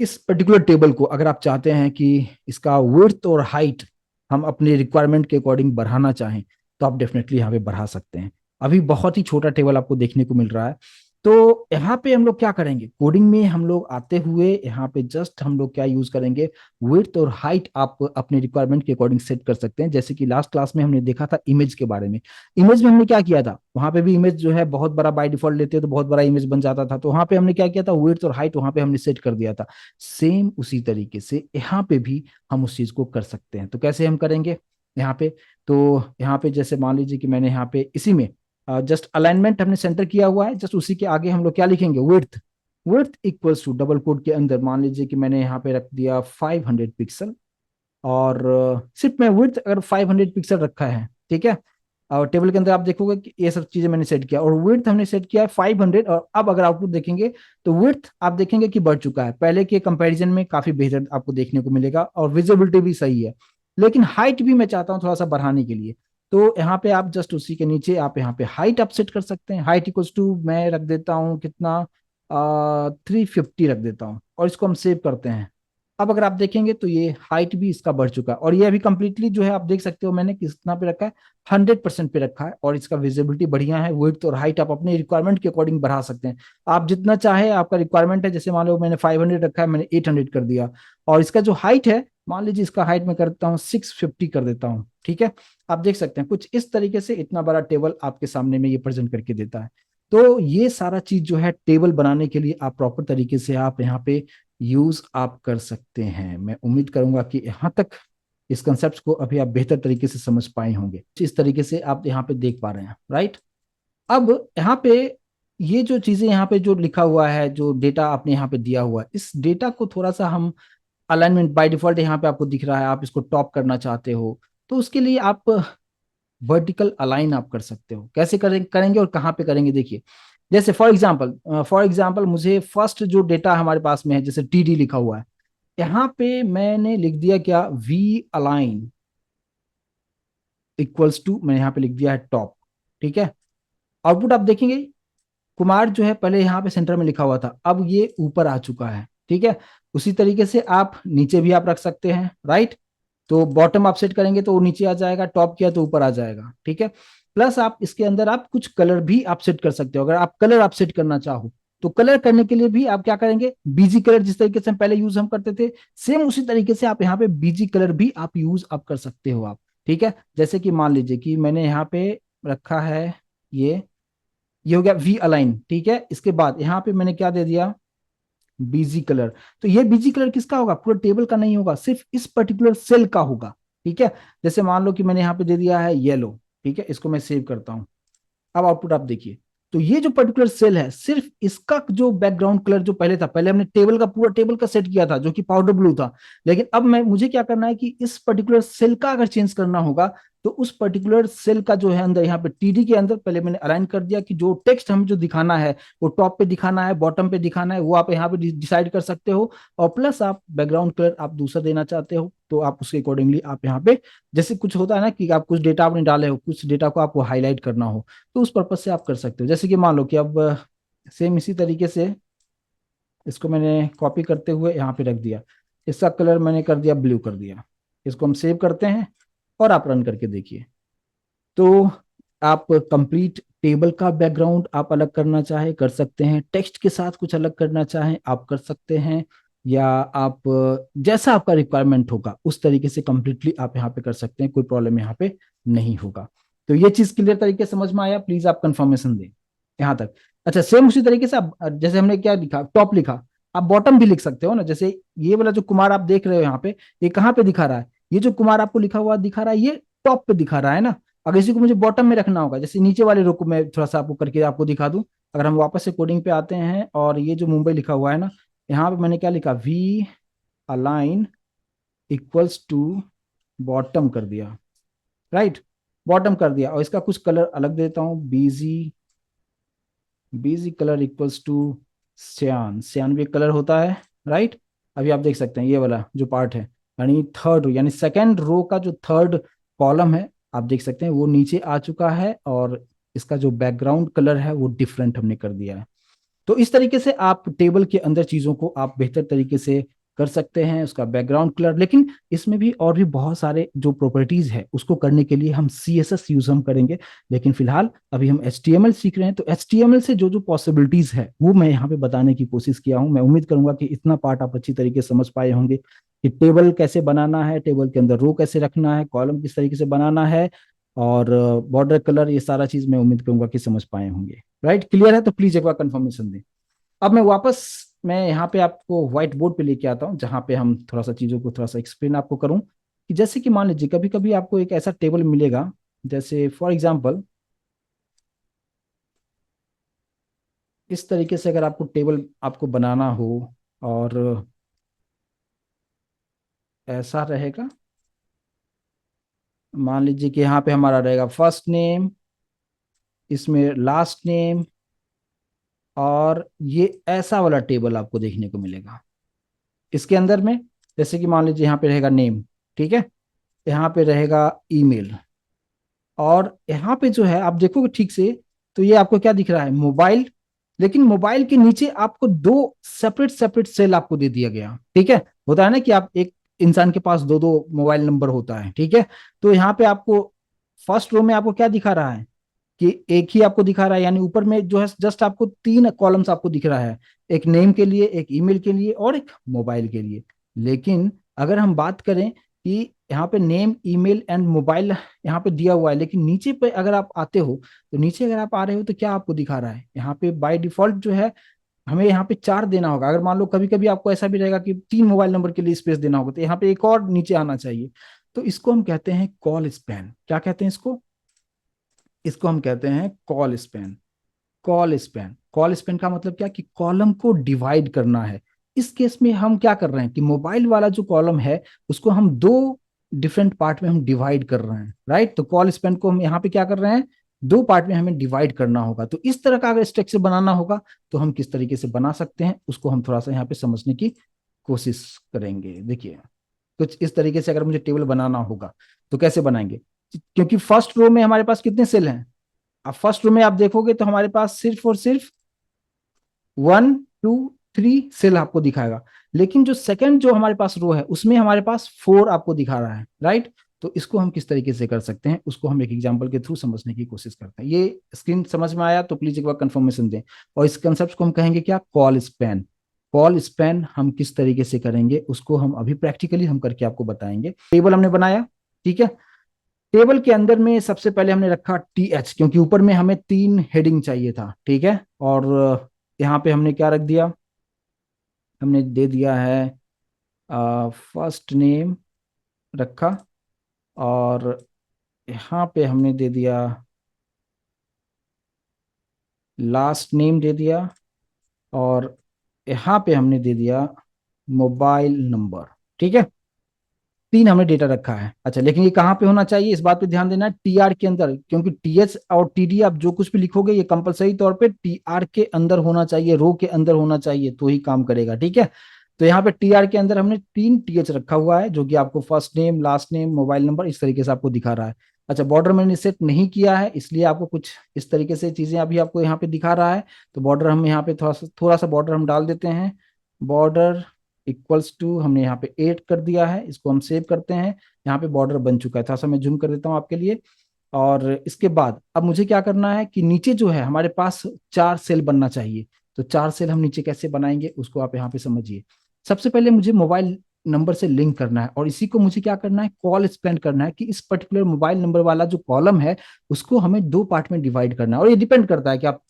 A: इस पर्टिकुलर टेबल को अगर आप चाहते हैं कि इसका विड्थ और हाइट हम अपने रिक्वायरमेंट के अकॉर्डिंग बढ़ाना चाहें, तो आप डेफिनेटली यहाँ पे बढ़ा सकते हैं। अभी बहुत ही छोटा टेबल आपको देखने को मिल रहा है। तो यहाँ पे हम लोग क्या करेंगे, कोडिंग में हम लोग आते हुए यहाँ पे जस्ट हम लोग क्या यूज करेंगे, विड्थ और हाइट आप अपने रिक्वायरमेंट के अकॉर्डिंग सेट कर सकते हैं। जैसे कि लास्ट क्लास में हमने देखा था इमेज के बारे में, इमेज में हमने क्या किया था, वहां पे भी इमेज जो है बहुत बड़ा बाय डिफॉल्ट लेते हैं तो बहुत बड़ा इमेज बन जाता था, तो वहां पे हमने क्या किया था, विड्थ और हाइट वहां पे हमने सेट कर दिया था। सेम उसी तरीके से यहाँ पे भी हम उस चीज को कर सकते हैं। तो कैसे हम करेंगे यहाँ पे, तो यहाँ पे जैसे मान लीजिए कि मैंने यहाँ पे इसी में जस्ट अलाइनमेंट हमने सेंटर किया हुआ है, जस्ट उसी के आगे हम लोग क्या लिखेंगे, width, width equals to double quote के अंदर मान लीजिए कि मैंने यहाँ पे रख दिया 500 पिक्सल। और सिर्फ मैं विड्थ अगर 500 पिक्सल रखा है, ठीक है, और टेबल के अंदर आप देखोगे कि ये सब चीजें मैंने सेट किया, और विड्थ हमने सेट किया है 500। और अब अगर आउटपुट देखेंगे तो विड्थ आप देखेंगे कि बढ़ चुका है, पहले के कंपैरिजन में काफी बेहतर आपको देखने को मिलेगा, और विजिबिलिटी भी सही है। लेकिन हाइट भी मैं चाहता हूँ थोड़ा सा बढ़ाने के लिए, तो यहाँ पे आप जस्ट उसी के नीचे आप यहाँ पे हाइट आप सेट कर सकते हैं। हाइट इक्वल्स टू मैं रख देता हूँ कितना, 350 रख देता हूँ, और इसको हम सेव करते हैं। अब अगर आप देखेंगे तो ये हाइट भी इसका बढ़ चुका है, और ये अभी कंप्लीटली जो है आप देख सकते हो मैंने कितना पे रखा है, 100% पे रखा है, और इसका विजिबिलिटी बढ़िया है। विड्थ और हाइट आप अपने रिक्वायरमेंट के अकॉर्डिंग बढ़ा सकते हैं। आप जितना चाहे, आपका रिक्वायरमेंट है, जैसे मान लो मैंने 500 रखा है, मैंने 800 कर दिया। और इसका जो हाइट है, मान लीजिए इसका हाइट मैं करता हूँ 650 कर देता हूँ, ठीक है। आप देख सकते हैं कुछ इस तरीके से इतना बड़ा टेबल आपके सामने में ये प्रेजेंट करके देता है। तो ये सारा चीज जो है टेबल बनाने के लिए आप प्रॉपर तरीके से आप यहाँ पे यूज आप कर सकते हैं। मैं उम्मीद करूंगा कि यहाँ तक इस कंसेप्ट को अभी आप बेहतर तरीके से समझ पाए होंगे, इस तरीके से आप यहाँ पे देख पा रहे हैं, राइट। अब यहाँ पे ये जो चीजें यहाँ पे जो लिखा हुआ है, जो डेटा आपने यहाँ पे दिया हुआ है, इस डेटा को थोड़ा सा हम अलाइनमेंट बाय डिफॉल्ट यहाँ पे आपको दिख रहा है, आप इसको टॉप करना चाहते हो तो उसके लिए आप वर्टिकल अलाइन आप कर सकते हो। कैसे करेंगे और कहाँ पे करेंगे, देखिए। जैसे फॉर एग्जाम्पल मुझे फर्स्ट जो डेटा हमारे पास में है, जैसे टीडी लिखा हुआ है, यहाँ पे मैंने लिख दिया क्या, वी अलाइन इक्वल्स टू, मैंने यहाँ पे लिख दिया है टॉप, ठीक है। आउटपुट आप देखेंगे, कुमार जो है पहले यहाँ पे सेंटर में लिखा हुआ था, अब ये ऊपर आ चुका है, ठीक है। उसी तरीके से आप नीचे भी आप रख सकते हैं, राइट। तो बॉटम आप सेट करेंगे तो वो नीचे आ जाएगा, टॉप किया तो ऊपर आ जाएगा, ठीक है। प्लस आप इसके अंदर आप कुछ कलर भी आप सेट कर सकते हो, अगर आप कलर आप सेट करना चाहो तो कलर करने के लिए भी आप क्या करेंगे, बीजी कलर जिस तरीके से हम पहले यूज हम करते थे, सेम उसी तरीके से आप यहाँ पे बीजी कलर भी आप यूज आप कर सकते हो आप, ठीक है। जैसे कि मान लीजिए कि मैंने यहाँ पे रखा है, ये हो गया वी अलाइन, ठीक है। इसके बाद यहाँ पे मैंने क्या दे दिया, बीजी कलर। तो ये बीजी कलर किसका होगा, पूरे टेबल का नहीं होगा, सिर्फ इस पर्टिकुलर सेल का होगा, ठीक है। जैसे मान लो कि मैंने यहाँ पे दे दिया है येलो, ठीक है, इसको मैं सेव करता हूँ। अब आउटपुट आप देखिए, तो ये जो पर्टिकुलर सेल है, सिर्फ इसका जो बैकग्राउंड कलर जो पहले था, पहले हमने टेबल का पूरा टेबल का सेट किया था जो कि पाउडर ब्लू था, लेकिन अब मैं मुझे क्या करना है कि इस पर्टिकुलर सेल का अगर चेंज करना होगा तो उस पर्टिकुलर सेल का जो है अंदर, यहाँ पे टीडी के अंदर पहले मैंने अलाइन कर दिया कि जो टेक्स्ट हमें जो दिखाना है वो टॉप पे दिखाना है, बॉटम पे दिखाना है, वो आप यहाँ पे डिसाइड कर सकते हो। और प्लस आप बैकग्राउंड कलर आप दूसरा देना चाहते हो तो आप उसके अकॉर्डिंगली आप यहाँ पे, जैसे कुछ होता है ना कि आप कुछ डेटा आपने डाले हो, कुछ डेटा को आपको हाईलाइट करना हो, तो उस पर्पज से आप कर सकते हो। जैसे कि मान लो कि अब सेम इसी तरीके से इसको मैंने कॉपी करते हुए यहाँ पे रख दिया, इसका कलर मैंने कर दिया ब्लू कर दिया। इसको हम सेव करते हैं और आप रन करके देखिए। तो आप कंप्लीट टेबल का बैकग्राउंड आप अलग करना चाहे कर सकते हैं, टेक्स्ट के साथ कुछ अलग करना चाहे आप कर सकते हैं, या आप जैसा आपका रिक्वायरमेंट होगा उस तरीके से कंप्लीटली आप यहाँ पे कर सकते हैं, कोई प्रॉब्लम यहाँ पे नहीं होगा। तो ये चीज क्लियर तरीके से समझ में आया, प्लीज आप कंफर्मेशन दें यहाँ तक। अच्छा, सेम उसी तरीके से आप जैसे हमने क्या लिखा, टॉप लिखा, आप बॉटम भी लिख सकते हो ना। जैसे ये वाला जो कुमार आप देख रहे हो यहाँ पे, ये कहाँ पे दिखा रहा है, ये जो कुमार आपको लिखा हुआ दिखा रहा है ये टॉप पे दिखा रहा है ना। अगर इसी को मुझे बॉटम में रखना होगा, जैसे नीचे वाले रो को मैं थोड़ा सा आपको करके आपको दिखा दूं। अगर हम वापस से कोडिंग पे आते हैं और ये जो मुंबई लिखा हुआ है ना, यहाँ पे मैंने क्या लिखा, V align equals to bottom कर दिया, राइट। बॉटम कर दिया और इसका कुछ कलर अलग देता हूँ, बीजी बीजी कलर इक्वल्स टू सियान, सियान भी एक कलर होता है, राइट। अभी आप देख सकते हैं ये वाला जो पार्ट है, यानी थर्ड रो यानी सेकंड रो का जो थर्ड कॉलम है, आप देख सकते हैं वो नीचे आ चुका है, और इसका जो बैकग्राउंड कलर है वो डिफरेंट हमने कर दिया है। तो इस तरीके से आप टेबल के अंदर चीजों को आप बेहतर तरीके से कर सकते हैं, उसका बैकग्राउंड कलर। लेकिन इसमें भी और भी बहुत सारे जो प्रॉपर्टीज है उसको करने के लिए हम CSS यूज हम करेंगे। लेकिन फिलहाल अभी हम HTML सीख रहे हैं, तो HTML से जो जो पॉसिबिलिटीज है वो मैं यहाँ पे बताने की कोशिश किया हूँ। मैं उम्मीद करूंगा कि इतना पार्ट आप अच्छी तरीके से समझ पाए होंगे कि टेबल कैसे बनाना है, टेबल के अंदर रो कैसे रखना है, कॉलम किस तरीके से बनाना है, और बॉर्डर कलर, ये सारा चीज मैं उम्मीद करूंगा कि समझ पाए होंगे। राइट, क्लियर है? तो प्लीज एक बार कंफर्मेशन दें। अब मैं यहाँ पे आपको व्हाइट बोर्ड पे लेके आता हूँ जहाँ पे हम थोड़ा सा चीज़ों को थोड़ा सा एक्सप्लेन आपको करूँ, कि जैसे कि मान लीजिए कभी कभी आपको एक ऐसा टेबल मिलेगा, जैसे फॉर एग्जांपल इस तरीके से अगर आपको टेबल आपको बनाना हो, और ऐसा रहेगा, मान लीजिए कि यहाँ पे हमारा रहेगा फर्स्ट नेम, इसमें लास्ट नेम, और ये ऐसा वाला टेबल आपको देखने को मिलेगा इसके अंदर में। जैसे कि मान लीजिए यहाँ पे रहेगा नेम, ठीक है, यहाँ पे रहेगा ईमेल, और यहाँ पे जो है आप देखोगे ठीक से, तो ये आपको क्या दिख रहा है, मोबाइल लेकिन मोबाइल के नीचे आपको दो सेपरेट सेपरेट सेल आपको दे दिया गया, ठीक है। होता है ना कि आप एक इंसान के पास दो दो मोबाइल नंबर होता है, ठीक है। तो यहाँ पे आपको फर्स्ट रो में आपको क्या दिखा रहा है कि एक ही आपको दिखा रहा है, यानी ऊपर में जो है जस्ट आपको तीन कॉलम्स आपको दिख रहा है, एक नेम के लिए, एक ईमेल के लिए और एक मोबाइल के लिए। लेकिन अगर हम बात करें कि यहाँ पे नेम, ईमेल एंड मोबाइल यहाँ पे दिया हुआ है, लेकिन नीचे पे अगर आप आते हो, तो नीचे अगर आप आ रहे हो तो क्या आपको दिखा रहा है, यहाँ पे बाय डिफॉल्ट जो है हमें यहाँ पे चार देना होगा। अगर मान लो कभी कभी आपको ऐसा भी रहेगा कि तीन मोबाइल नंबर के लिए स्पेस देना होगा, तो यहाँ पे एक और नीचे आना चाहिए। तो इसको हम कहते हैं कॉल स्पैन। क्या कहते हैं इसको? इसको हम कहते हैं call span. Call span, call span का मतलब क्या कि कॉलम को डिवाइड करना है। इस केस में हम क्या कर रहे हैं कि मोबाइल वाला जो कॉलम है उसको हम दो डिफरेंट पार्ट में हम डिवाइड कर रहे हैं, राइट। तो कॉल स्पैन को हम यहाँ पे क्या कर रहे हैं, दो पार्ट में हमें डिवाइड करना होगा। तो इस तरह का अगर स्ट्रक्चर बनाना होगा तो हम किस तरीके से बना सकते हैं उसको हम थोड़ा सा यहाँ पे समझने की कोशिश करेंगे। देखिए, कुछ इस तरीके से अगर मुझे टेबल बनाना होगा तो कैसे बनाएंगे, क्योंकि फर्स्ट रो में हमारे पास कितने सेल हैं। अब फर्स्ट रो में आप देखोगे तो हमारे पास सिर्फ और सिर्फ 1 2 3 सेल आपको दिखाएगा। लेकिन जो सेकंड जो हमारे पास रो है उसमें हमारे पास 4 आपको दिखा रहा है, राइट। तो इसको हम किस तरीके से कर सकते हैं उसको हम एक एग्जांपल के थ्रू समझने की कोशिश करते हैं। ये स्क्रीन समझ में आया तो प्लीज एक बार कंफर्मेशन दें। और इस कंसेप्ट को हम कहेंगे क्या, कॉल स्पैन। कॉल स्पैन हम किस तरीके से करेंगे उसको हम अभी प्रैक्टिकली हम करके आपको बताएंगे। टेबल हमने बनाया, ठीक है। टेबल के अंदर में सबसे पहले हमने रखा टी एच, क्योंकि ऊपर में हमें तीन हेडिंग चाहिए था, ठीक है। और यहाँ पे हमने क्या रख दिया, हमने दे दिया है फर्स्ट नेम रखा, और यहाँ पे हमने दे दिया लास्ट नेम दे दिया, और यहाँ पे हमने दे दिया मोबाइल नंबर, ठीक है। तीन हमने डेटा रखा है। अच्छा, लेकिन ये कहाँ पे होना चाहिए इस बात पे ध्यान देना है, टीआर के अंदर, क्योंकि टीएच और टीडी आप जो कुछ भी लिखोगे ये कंपलसरी तौर पे टीआर के अंदर होना चाहिए, रो के अंदर होना चाहिए, तो ही काम करेगा, ठीक है। तो यहाँ पे टीआर के अंदर हमने तीन टीएच रखा हुआ है, जो कि आपको first name, last name, mobile number इस तरीके से आपको दिखा रहा है। अच्छा, बॉर्डर मैंने सेट नहीं किया है इसलिए आपको कुछ इस तरीके से चीजें अभी आपको यहाँ पे दिखा रहा है। तो बॉर्डर हम यहाँ पे थोड़ा सा बॉर्डर हम डाल देते हैं। बॉर्डर इक्वल्स टू हमने यहाँ पे 8 कर दिया है, इसको हम सेव करते हैं। यहाँ पे बॉर्डर बन चुका है, थोड़ा सा मैं जूम कर देता हूँ आपके लिए। और इसके बाद अब मुझे क्या करना है कि नीचे जो है हमारे पास चार सेल बनना चाहिए। तो चार सेल हम नीचे कैसे बनाएंगे उसको आप यहाँ पे समझिए। सबसे पहले मुझे मोबाइल नंबर से लिंक करना है, और इसी को मुझे क्या करना है, कॉल स्पेंड करना है कि इस पर्टिकुलर मोबाइल नंबर वाला जो कॉलम है उसको हमें दो पार्ट में डिवाइड करना है। और ये डिपेंड करता है कि आप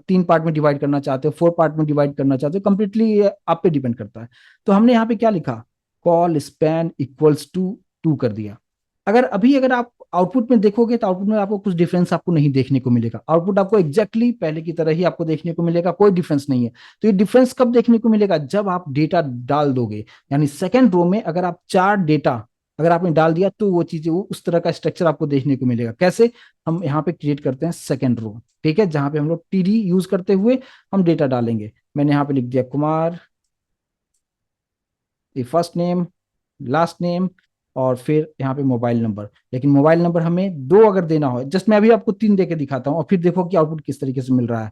A: तीन पार्ट में डिवाइड करना चाहते हो, फोर पार्ट में डिवाइड करना चाहते हो, कंप्लीटली आप पे डिपेंड करता है। तो हमने यहाँ पे क्या लिखा, कॉल स्पैन इक्वल्स टू 2 कर दिया। अगर आप आउटपुट में देखोगे तो आउटपुट में आपको कुछ डिफरेंस आपको नहीं देखने को मिलेगा। आउटपुट आपको एग्जैक्टली पहले की तरह ही आपको देखने को मिलेगा, कोई डिफरेंस नहीं है। तो ये डिफरेंस कब देखने को मिलेगा, जब आप डेटा डाल दोगे। यानी सेकंड रो में अगर आप चार डेटा अगर आपने डाल दिया तो वो चीजें, वो उस तरह का स्ट्रक्चर आपको देखने को मिलेगा। कैसे, हम यहाँ पे क्रिएट करते हैं सेकंड रो, ठीक है, जहां पे हम लोग टीडी यूज करते हुए हम डेटा डालेंगे। मैंने यहाँ पे लिख दिया कुमार, ये फर्स्ट नेम, लास्ट नेम, और फिर यहाँ पे मोबाइल नंबर। लेकिन मोबाइल नंबर हमें दो अगर देना हो, जस्ट मैं अभी आपको तीन देके दिखाता हूँ और फिर देखो कि आउटपुट किस तरीके से मिल रहा है।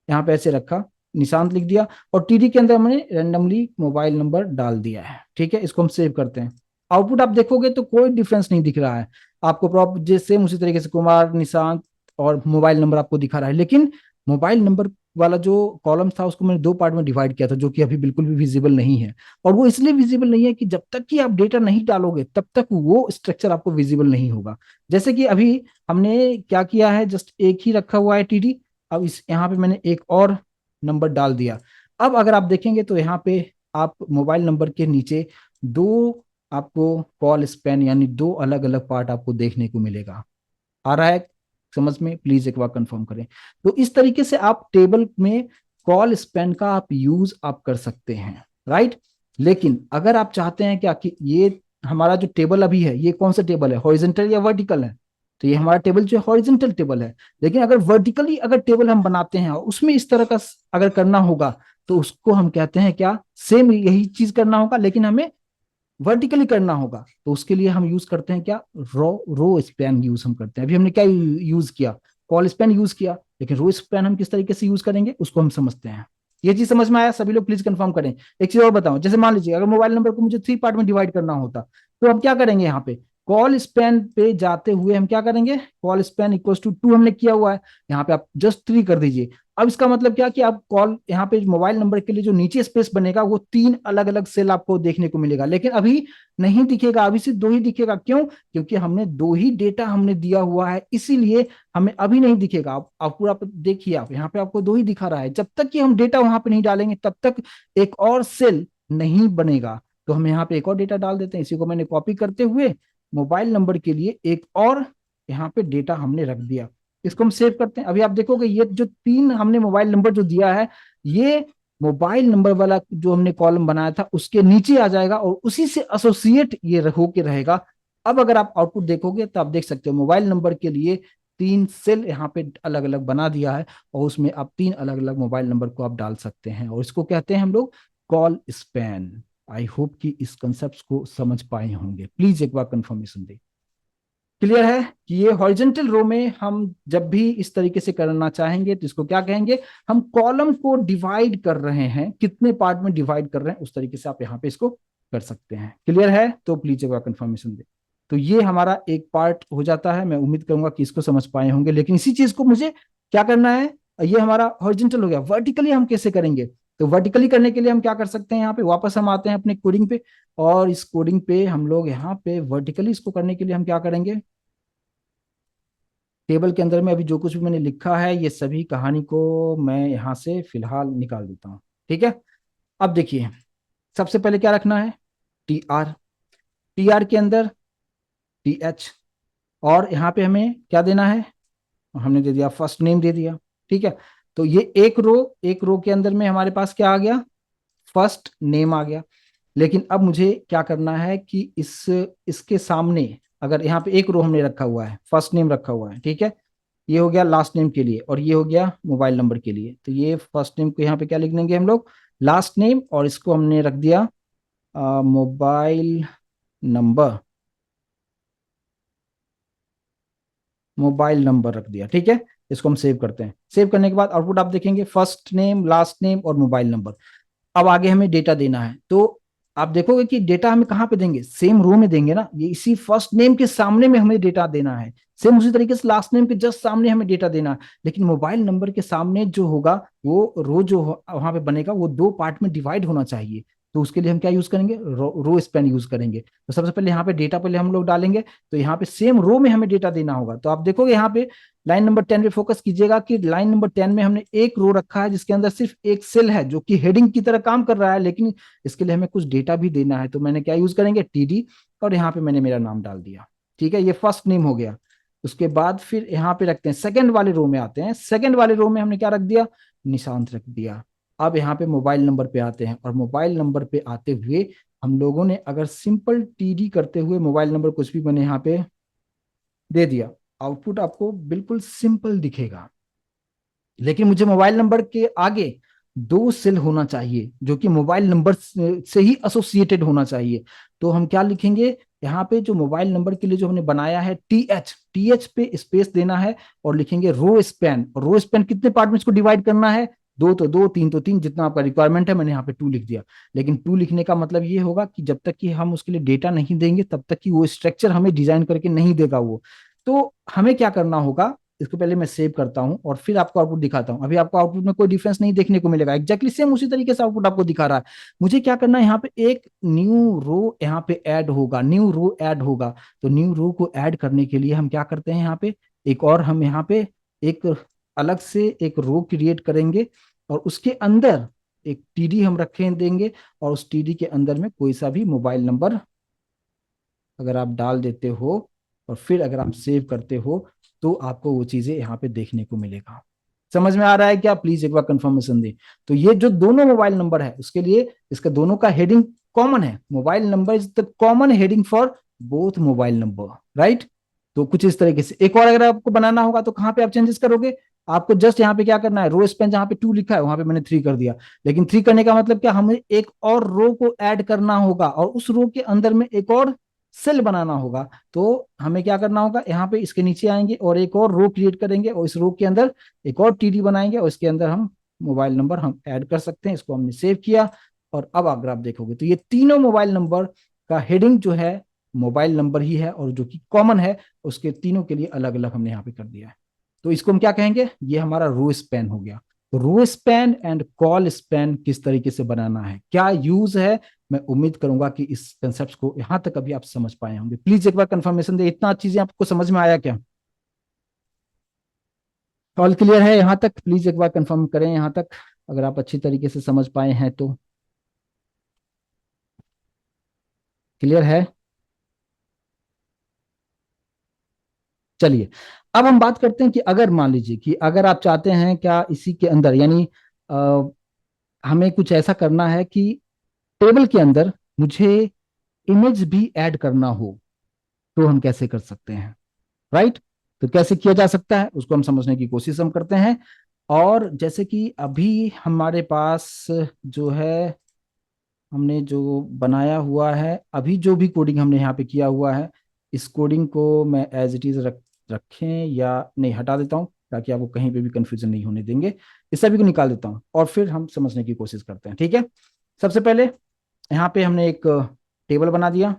A: यहाँ पे ऐसे रखा, निशांत लिख दिया, और टीडी के अंदर हमने रेंडमली मोबाइल नंबर डाल दिया है, ठीक है। इसको हम सेव करते हैं। आउटपुट आप देखोगे तो कोई डिफरेंस नहीं दिख रहा है आपको, प्रॉपर जैसे उसी तरीके से कुमार, निशांत और मोबाइल नंबर आपको दिखा रहा है। लेकिन मोबाइल नंबर वाला जो कॉलम था उसको मैंने दो पार्ट में डिवाइड किया था, जो कि अभी बिल्कुल भी विजिबल नहीं है। और वो इसलिए विजिबल नहीं है कि जब तक कि आप डेटा नहीं डालोगे तब तक वो स्ट्रक्चर आपको विजिबल नहीं होगा। जैसे कि अभी हमने क्या किया है, जस्ट एक ही रखा हुआ है टीडी। अब इस यहाँ पे मैंने एक और नंबर डाल दिया। अब अगर आप देखेंगे तो यहाँ पे आप मोबाइल नंबर के नीचे दो आपको कॉल स्पैन यानी दो अलग अलग पार्ट आपको देखने को मिलेगा। आ रहा है समझ में? प्लीज एक बार कंफर्म करें। तो इस तरीके से आप टेबल में कॉल स्पैन का आप यूज आप कर सकते हैं, राइट। लेकिन अगर आप चाहते हैं क्या कि ये हमारा जो टेबल अभी है ये कौन सा टेबल है, हॉरिजॉन्टल या वर्टिकल है, तो ये हमारा टेबल जो है हॉरिजॉन्टल टेबल है। लेकिन अगर वर्टिकली अगर टेबल हम बनाते हैं और उसमें इस तरह का अगर करना होगा तो उसको हम कहते हैं क्या, सेम यही चीज करना होगा लेकिन हमें वर्टिकली करना होगा। तो उसके लिए हम यूज करते हैं क्या, रो रो स्पैन यूज हम करते हैं। अभी हमने क्या यूज किया, कॉल स्पैन यूज किया। लेकिन रो स्पैन हम किस तरीके से यूज करेंगे उसको हम समझते हैं। ये चीज समझ में आया? सभी लोग प्लीज कंफर्म करें। एक चीज और बताओ, जैसे मान लीजिए अगर मोबाइल नंबर को मुझे 3 पार्ट में डिवाइड करना होता, तो हम क्या करेंगे यहाँ पे, कॉल स्पैन पे जाते हुए हम क्या करेंगे, कॉल स्पैन इक्वल्स टू 2 हमने किया हुआ है, यहाँ पे आप जस्ट 3 कर दीजिए। अब इसका मतलब क्या कि आप कॉल यहाँ पे मोबाइल नंबर के लिए जो नीचे स्पेस बनेगा वो 3 अलग अलग सेल आपको देखने को मिलेगा, लेकिन अभी नहीं दिखेगा, अभी सिर्फ 2 ही दिखेगा। क्यों? क्योंकि हमने 2 ही डेटा हमने दिया हुआ है, इसीलिए हमें अभी नहीं दिखेगा। आप पूरा देखिए, आप यहाँ पे आपको 2 ही दिखा रहा है। जब तक कि हम डेटा वहां पे नहीं डालेंगे तब तक एक और सेल नहीं बनेगा। तो हम यहाँ पे एक और डेटा डाल देते हैं, इसी को मैंने कॉपी करते हुए मोबाइल नंबर के लिए एक और यहाँ पे डेटा हमने रख दिया। इसको हम सेव करते हैं। अभी आप देखोगे ये जो 3 हमने मोबाइल नंबर जो दिया है, ये मोबाइल नंबर वाला जो हमने कॉलम बनाया था उसके नीचे आ जाएगा और उसी से एसोसिएट ये होके रहेगा। अब अगर आप आउटपुट देखोगे तो आप देख सकते हो मोबाइल नंबर के लिए 3 सेल यहाँ पे अलग अलग बना दिया है, और उसमें आप 3 अलग अलग मोबाइल नंबर को आप डाल सकते हैं, और इसको कहते हैं हम लोग कॉल स्पैन। आई होप कि इस कंसेप्ट को समझ पाए होंगे। प्लीज एक बार कंफर्मेशन दें। क्लियर है कि ये हॉरिजेंटल रो में हम जब भी इस तरीके से करना चाहेंगे तो इसको क्या कहेंगे, हम कॉलम को डिवाइड कर रहे हैं, कितने पार्ट में डिवाइड कर रहे हैं उस तरीके से आप यहाँ पे इसको कर सकते हैं। क्लियर है? तो प्लीज एक बार कंफर्मेशन दे। तो ये हमारा एक पार्ट हो जाता है। मैं उम्मीद करूंगा कि इसको समझ पाए होंगे, लेकिन इसी चीज को मुझे क्या करना है, ये हमारा हॉरिजेंटल हो गया। वर्टिकली हम कैसे करेंगे? तो वर्टिकली करने के लिए हम क्या कर सकते हैं, यहाँ पे वापस हम आते हैं अपने कोडिंग पे, और इस कोडिंग पे हम लोग यहाँ पे वर्टिकली इसको करने के लिए हम क्या करेंगे, टेबल के अंदर में अभी जो कुछ भी मैंने लिखा है ये सभी कहानी को मैं यहाँ से फिलहाल निकाल देता हूँ। ठीक है? अब देखिए, सबसे पहले क्या रखना है, टी आर। टी आर के अंदर टी एच, और यहाँ पे हमें क्या देना है, हमने दे दिया फर्स्ट नेम दे दिया। ठीक है? तो ये एक रो के अंदर में हमारे पास क्या आ गया, फर्स्ट नेम आ गया। लेकिन अब मुझे क्या करना है कि इसके सामने, अगर यहाँ पे एक रो हमने रखा हुआ है, फर्स्ट नेम रखा हुआ है, ठीक है, ये हो गया लास्ट नेम के लिए, और ये हो गया मोबाइल नंबर के लिए। तो ये फर्स्ट नेम को यहाँ पे क्या लिख देंगे हम लोग, लास्ट नेम, और इसको हमने रख दिया मोबाइल नंबर, मोबाइल नंबर रख दिया। ठीक है? इसको हम सेव करते हैं। सेव करने के बाद आउटपुट आप देखेंगे फर्स्ट नेम, लास्ट नेम और मोबाइल नंबर। अब आगे हमें डेटा देना है, तो आप देखोगे कि डेटा हमें कहाँ पे देंगे, सेम रो में देंगे ना, ये इसी फर्स्ट नेम के सामने में हमें डेटा देना है। सेम उसी तरीके से लास्ट नेम के जस्ट सामने हमें डेटा देना है, लेकिन मोबाइल नंबर के सामने जो होगा वो रो जो वहां पे बनेगा वो 2 पार्ट में डिवाइड होना चाहिए। तो उसके लिए हम क्या यूज करेंगे, रो स्पैन यूज करेंगे। तो सबसे पहले यहाँ पे डेटा पहले हम लोग डालेंगे, तो यहाँ पे सेम रो में हमें डेटा देना होगा। तो आप देखोगे यहाँ पे लाइन नंबर 10 पे फोकस कीजिएगा कि लाइन नंबर 10 में हमने एक रो रखा है जिसके अंदर सिर्फ एक सेल है जो कि हेडिंग की तरह काम कर रहा है, लेकिन इसके लिए हमें कुछ डेटा भी देना है। तो मैंने क्या यूज करेंगे, टीडी, और यहाँ पे मैंने मेरा नाम डाल दिया। ठीक है? ये फर्स्ट नेम हो गया। उसके बाद फिर यहाँ पे रखते हैं, सेकंड वाले रो में आते हैं। सेकंड वाले रो में हमने क्या रख दिया, निशांत रख दिया। अब यहाँ पे मोबाइल नंबर पे आते हैं, और मोबाइल नंबर पे आते हुए हम लोगों ने अगर सिंपल टीडी करते हुए मोबाइल नंबर कुछ भी मैंने यहाँ पे दे दिया, आउटपुट आपको बिल्कुल सिंपल दिखेगा। लेकिन मुझे मोबाइल नंबर के आगे 2 सेल होना चाहिए जो कि मोबाइल नंबर से ही एसोसिएटेड होना चाहिए। तो हम क्या लिखेंगे, यहाँ पे जो मोबाइल नंबर के लिए जो हमने बनाया है टी एच पे स्पेस देना है, और लिखेंगे रो स्पैन। और रो स्पैन कितने पार्ट में इसको डिवाइड करना है, 2 तो 2, 3 तो 3, जितना आपका रिक्वायरमेंट है। मैंने यहाँ पे 2 लिख दिया। लेकिन 2 लिखने का मतलब ये होगा कि जब तक कि हम उसके लिए डेटा नहीं देंगे तब तक कि वो स्ट्रक्चर हमें डिजाइन करके नहीं देगा वो। तो हमें क्या करना होगा, इसको पहले मैं सेव करता हूं और फिर आपको आउटपुट दिखाता हूं। अभी आपको आउटपुट में कोई डिफरेंस नहीं देखने को मिलेगा, एक्जैक्टली सेम उसी तरीके से आउटपुट आपको दिखा रहा है। मुझे क्या करना है, यहाँ पे एक न्यू रो यहाँ पे ऐड होगा, न्यू रो ऐड होगा। तो न्यू रो को ऐड करने के लिए हम क्या करते हैं, यहाँ पे एक और हम यहाँ पे एक अलग से एक रो क्रिएट करेंगे, और उसके अंदर एक टीडी हम रखे देंगे, और उस टीडी के अंदर में कोई सा भी मोबाइल नंबर अगर आप डाल देते हो और फिर अगर आप सेव करते हो तो आपको वो चीजें यहाँ पे देखने को मिलेगा। समझ में आ रहा है क्या? प्लीज एक बार कंफर्मेशन दें। तो ये जो दोनों मोबाइल नंबर है उसके लिए इसका दोनों का हेडिंग कॉमन है, mobile number is the common heading for both mobile number, right? तो कुछ इस तरीके से एक और अगर आपको बनाना होगा तो कहाँ पे आप चेंजेस करोगे, आपको जस्ट यहाँ पे क्या करना है, रो स्पेन जहाँ पे 2 लिखा है वहां पे मैंने 3 कर दिया। लेकिन 3 करने का मतलब क्या, हमें एक और रो को ऐड करना होगा, और उस रो के अंदर में एक और सेल बनाना होगा, तो हमें क्या करना होगा, यहाँ पे इसके नीचे आएंगे और एक और रो क्रिएट करेंगे, और इस रो के अंदर एक और टीडी बनाएंगे, और इसके अंदर हम मोबाइल नंबर हम ऐड कर सकते हैं। इसको हमने सेव किया, और अब अगर आप देखोगे तो ये तीनों मोबाइल नंबर का हेडिंग जो है मोबाइल नंबर ही है, और जो कि कॉमन है उसके तीनों के लिए अलग अलग हमने यहाँ पे कर दिया है। तो इसको हम क्या कहेंगे, ये हमारा रो स्पैन हो गया। तो row span and col span किस तरीके से बनाना है, क्या यूज है, मैं उम्मीद करूंगा कि इस कंसेप्ट को यहां तक अभी आप समझ पाए होंगे। प्लीज एक बार कंफर्मेशन दे, इतना चीजें आपको समझ में आया क्या? ऑल क्लियर है यहाँ तक? प्लीज एक बार कंफर्म करें यहाँ तक, अगर आप अच्छी तरीके से समझ पाए हैं तो। क्लियर है? चलिए, अब हम बात करते हैं कि अगर मान लीजिए कि अगर आप चाहते हैं क्या इसी के अंदर, यानी हमें कुछ ऐसा करना है कि टेबल के अंदर मुझे इमेज भी ऐड करना हो, तो हम कैसे कर सकते हैं, राइट? तो कैसे किया जा सकता है उसको हम समझने की कोशिश हम करते हैं। और जैसे कि अभी हमारे पास जो है, हमने जो बनाया हुआ है, अभी जो भी कोडिंग हमने यहाँ पे किया हुआ है, इस कोडिंग को मैं एज इट इज रखें या नहीं, हटा देता हूँ ताकि आपको कहीं पे भी कंफ्यूजन नहीं होने देंगे। इस सभी को निकाल देता हूँ और फिर हम समझने की कोशिश करते हैं, ठीक है? सबसे पहले यहाँ पे हमने एक टेबल बना दिया,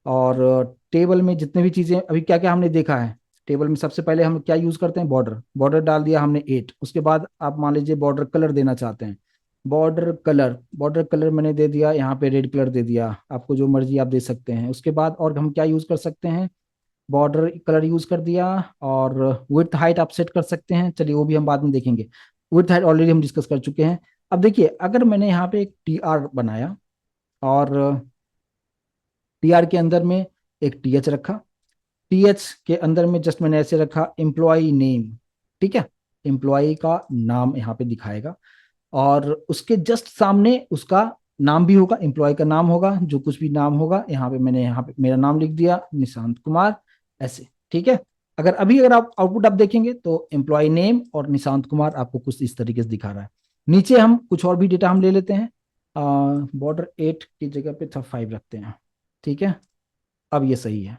A: और टेबल में जितने भी चीजें अभी क्या क्या हमने देखा है, टेबल में सबसे पहले हम क्या यूज करते हैं, बॉर्डर। बॉर्डर डाल दिया हमने 8। उसके बाद आप मान लीजिए बॉर्डर कलर देना चाहते हैं, बॉर्डर कलर मैंने दे दिया, यहाँ पे रेड कलर दे दिया, आपको जो मर्जी आप दे सकते हैं। उसके बाद और हम क्या यूज कर सकते हैं, बॉर्डर कलर यूज कर दिया, और विड्थ हाइट आप सेट कर सकते हैं, चलिए वो भी हम बाद में देखेंगे। विड्थ हाइट ऑलरेडी हम डिस्कस कर चुके हैं। अब देखिए, अगर मैंने यहाँ पे एक टी आर बनाया, और टी आर के अंदर में एक टी एच रखा, टीएच के अंदर में जस्ट मैंने ऐसे रखा एम्प्लॉय नेम, ठीक है? एम्प्लॉय का नाम यहाँ पे दिखाएगा, और उसके जस्ट सामने उसका नाम भी होगा, एम्प्लॉय का नाम होगा, जो कुछ भी नाम होगा यहाँ पे मैंने यहाँ पे मेरा नाम लिख दिया, निशांत कुमार, ऐसे, ठीक है? अगर आप आउटपुट आप देखेंगे तो एम्प्लॉय नेम और निशांत कुमार आपको कुछ इस तरीके से दिखा रहा है। नीचे हम कुछ और भी डेटा हम ले लेते हैं, बॉर्डर 8 की जगह पे था 5 रखते हैं, ठीक है? अब ये सही है।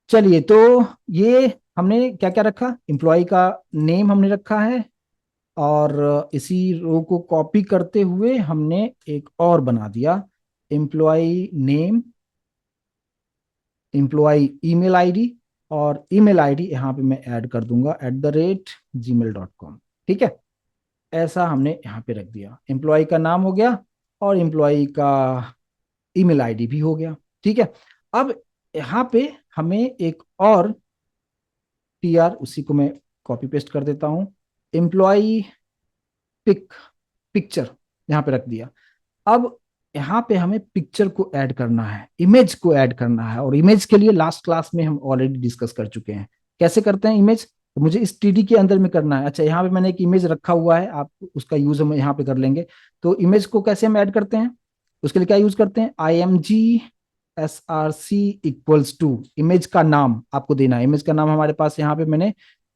A: चलिए, तो ये हमने क्या क्या रखा, एम्प्लॉय का नेम हमने रखा है, और इसी रो को कॉपी करते हुए हमने एक और बना दिया, employ name, employ email ID, और ईमेल आईडी यहाँ पे मैं ऐड कर दूंगा @gmail.com, ठीक है? ऐसा हमने यहाँ पे रख दिया, एम्प्लॉय का नाम हो गया और एम्प्लॉय का ईमेल आईडी भी हो गया, ठीक है? अब यहाँ पे हमें एक और टी आर, उसी को मैं कॉपी पेस्ट कर देता हूँ, एम्प्लॉय पिक्चर यहाँ पे रख दिया। अब यहाँ पे हमें पिक्चर को ऐड करना है, इमेज को ऐड करना है, और इमेज के लिए लास्ट क्लास में हम ऑलरेडी डिस्कस कर चुके हैं कैसे करते हैं इमेज। तो मुझे इस टीडी के अंदर में करना है। अच्छा, यहाँ पे मैंने एक इमेज रखा हुआ है, आप उसका यूज हम यहाँ पे कर लेंगे। तो इमेज को कैसे हम ऐड करते हैं, उसके लिए क्या यूज करते हैं, IMG SRC = इमेज का नाम आपको देना है। इमेज का नाम हमारे पास यहाँ पे मैंने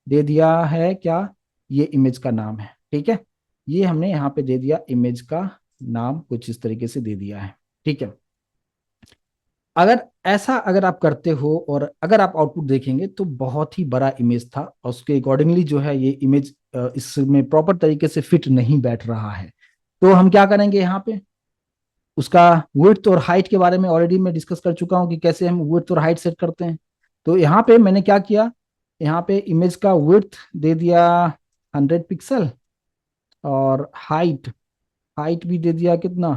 A: दे दिया है क्या, ये इमेज का नाम है, ठीक है? ये हमने यहाँ पे दे दिया, इमेज का नाम कुछ इस तरीके से दे दिया है, ठीक है? अगर आप करते हो और अगर आप आउटपुट देखेंगे तो बहुत ही बड़ा इमेज था, और उसके अकॉर्डिंगली जो है ये इमेज इसमें प्रॉपर तरीके से फिट नहीं बैठ रहा है। तो हम क्या करेंगे, यहाँ पे उसका विड्थ और हाइट के बारे में ऑलरेडी मैं डिस्कस कर चुका हूँ कि कैसे हम विड्थ और हाइट सेट करते हैं। तो यहाँ पे मैंने क्या किया, यहाँ पे इमेज का विड्थ दे दिया 100 पिक्सल, और हाइट हाइट भी दे दिया कितना,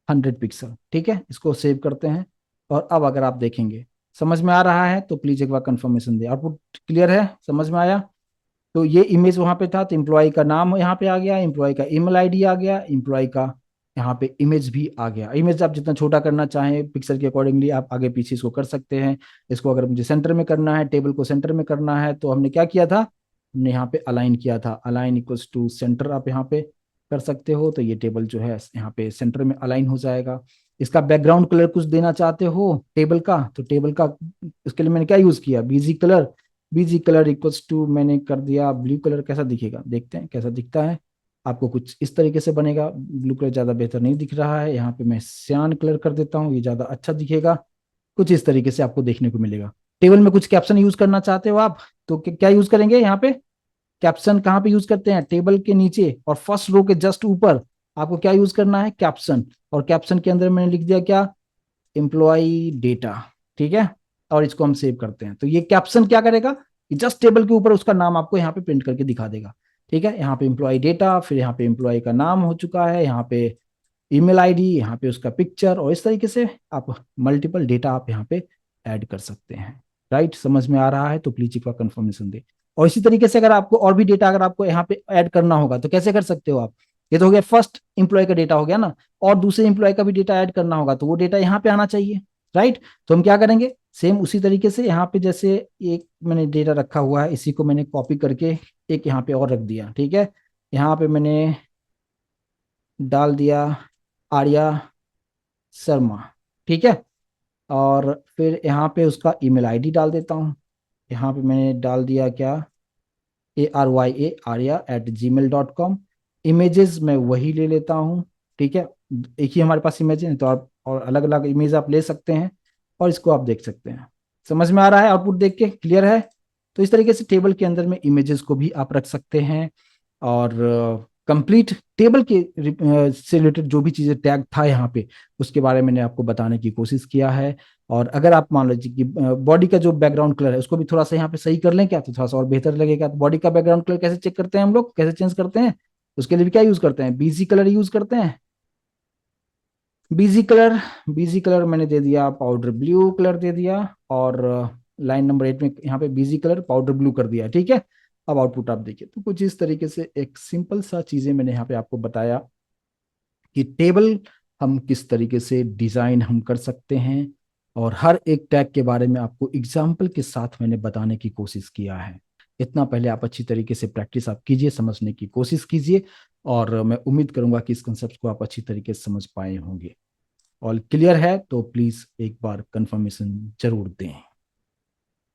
A: 100 पिक्सल, ठीक है? इसको सेव करते हैं, और अब अगर आप देखेंगे समझ में आ रहा है तो प्लीज एक बार कंफर्मेशन दे, आउटपुट क्लियर है, समझ में आया? तो ये इमेज वहां पे था, तो एम्प्लॉय का नाम यहाँ पे आ गया, एम्प्लॉय का ईमेल आईडी आ गया, एम्प्लॉय का यहाँ पे इमेज भी आ गया। इमेज आप जितना छोटा करना चाहें पिक्सल के अकॉर्डिंगली आप आगे पीछे इसको कर सकते हैं। इसको अगर मुझे सेंटर में करना है, टेबल को सेंटर में करना है, तो हमने क्या किया था, हमने यहाँ पे अलाइन किया था, अलाइन इक्वल्स टू सेंटर आप यहाँ पे कर सकते हो। तो ये टेबल जो है यहाँ पे सेंटर में अलाइन हो जाएगा। इसका बैकग्राउंड कलर कुछ देना चाहते हो टेबल का, तो टेबल का इसके लिए मैंने क्या यूज किया, BG कलर मैंने कर दिया ब्लू कलर। कैसा दिखेगा, देखते हैं कैसा दिखता है। आपको कुछ इस तरीके से बनेगा, ब्लू कलर ज्यादा बेहतर नहीं दिख रहा है, यहाँ पे मैं सियान कलर कर देता हूँ, ये ज्यादा अच्छा दिखेगा। कुछ इस तरीके से आपको देखने को मिलेगा। टेबल में कुछ कैप्शन यूज करना चाहते हो आप, तो क्या यूज करेंगे यहाँ पे? कैप्शन कहाँ पे यूज करते हैं? टेबल के नीचे और फर्स्ट रो के जस्ट ऊपर आपको क्या यूज करना है? कैप्शन। और कैप्शन के अंदर मैंने लिख दिया क्या? Employ data. ठीक है, और इसको हम सेव करते हैं। तो ये कैप्शन क्या करेगा, जस्ट टेबल के ऊपर उसका नाम आपको यहाँ पे प्रिंट करके दिखा देगा। ठीक है, यहाँ पे एम्प्लॉय डेटा, फिर यहाँ पे एम्प्लॉय का नाम हो चुका है, यहाँ पे ईमेल आईडी, यहाँ पे उसका पिक्चर, और इस तरीके से आप मल्टीपल डेटा आप यहाँ पे ऐड कर सकते हैं। राइट, समझ में आ रहा है? तो प्लीज एक बार कंफर्मेशन दे। और इसी तरीके से अगर आपको और भी डेटा अगर आपको यहाँ पे ऐड करना होगा तो कैसे कर सकते हो आप? ये तो हो गया फर्स्ट इंप्लॉय का डेटा हो गया ना, और दूसरे इंप्लॉय का भी डेटा ऐड करना होगा तो वो डेटा यहाँ पे आना चाहिए। राइट, तो हम क्या करेंगे, सेम उसी तरीके से यहाँ पे जैसे एक मैंने डेटा रखा हुआ है, इसी को मैंने कॉपी करके एक यहाँ पे और रख दिया। ठीक है, यहाँ पे मैंने डाल दिया आर्या शर्मा। ठीक है, और फिर यहाँ पे उसका ईमेल आईडी डाल देता हूँ। यहाँ पे मैंने डाल दिया क्या? ARYA@gmail.com। इमेजेस मैं वही ले लेता हूँ। ठीक है, एक ही हमारे पास इमेज है तो आप और अलग अलग इमेज आप ले सकते हैं, और इसको आप देख सकते हैं। समझ में आ रहा है? आउटपुट देख के क्लियर है? तो इस तरीके से टेबल के अंदर में इमेजेस को भी आप रख सकते हैं। और कंप्लीट टेबल के से रिलेटेड जो भी चीजें टैग था यहाँ पे, उसके बारे में मैंने आपको बताने की कोशिश किया है। और अगर आप मान लीजिए कि बॉडी का जो बैकग्राउंड कलर है उसको भी थोड़ा सा यहाँ पे सही कर लें क्या, तो थोड़ा सा और बेहतर लगेगा। तो बॉडी का बैकग्राउंड कलर कैसे चेक करते हैं हम लोग, कैसे चेंज करते हैं? उसके लिए भी क्या यूज करते हैं? बीजी कलर यूज करते हैं। बीजी कलर, बीजी कलर मैंने दे दिया पाउडर ब्लू कलर दे दिया, और लाइन नंबर 8 में यहाँ पे बीजी कलर पाउडर ब्लू कर दिया। ठीक है, अब आउटपुट आप देखिए। तो कुछ इस तरीके से एक सिंपल सा चीजें मैंने यहाँ पे आपको बताया कि टेबल हम किस तरीके से डिजाइन हम कर सकते हैं, और हर एक टैग के बारे में आपको एग्जाम्पल के साथ मैंने बताने की कोशिश किया है। इतना पहले आप अच्छी तरीके से प्रैक्टिस आप कीजिए, समझने की कोशिश कीजिए, और मैं उम्मीद करूंगा कि इस कंसेप्ट को आप अच्छी तरीके से समझ पाए होंगे। ऑल क्लियर है तो प्लीज एक बार कंफर्मेशन जरूर दें।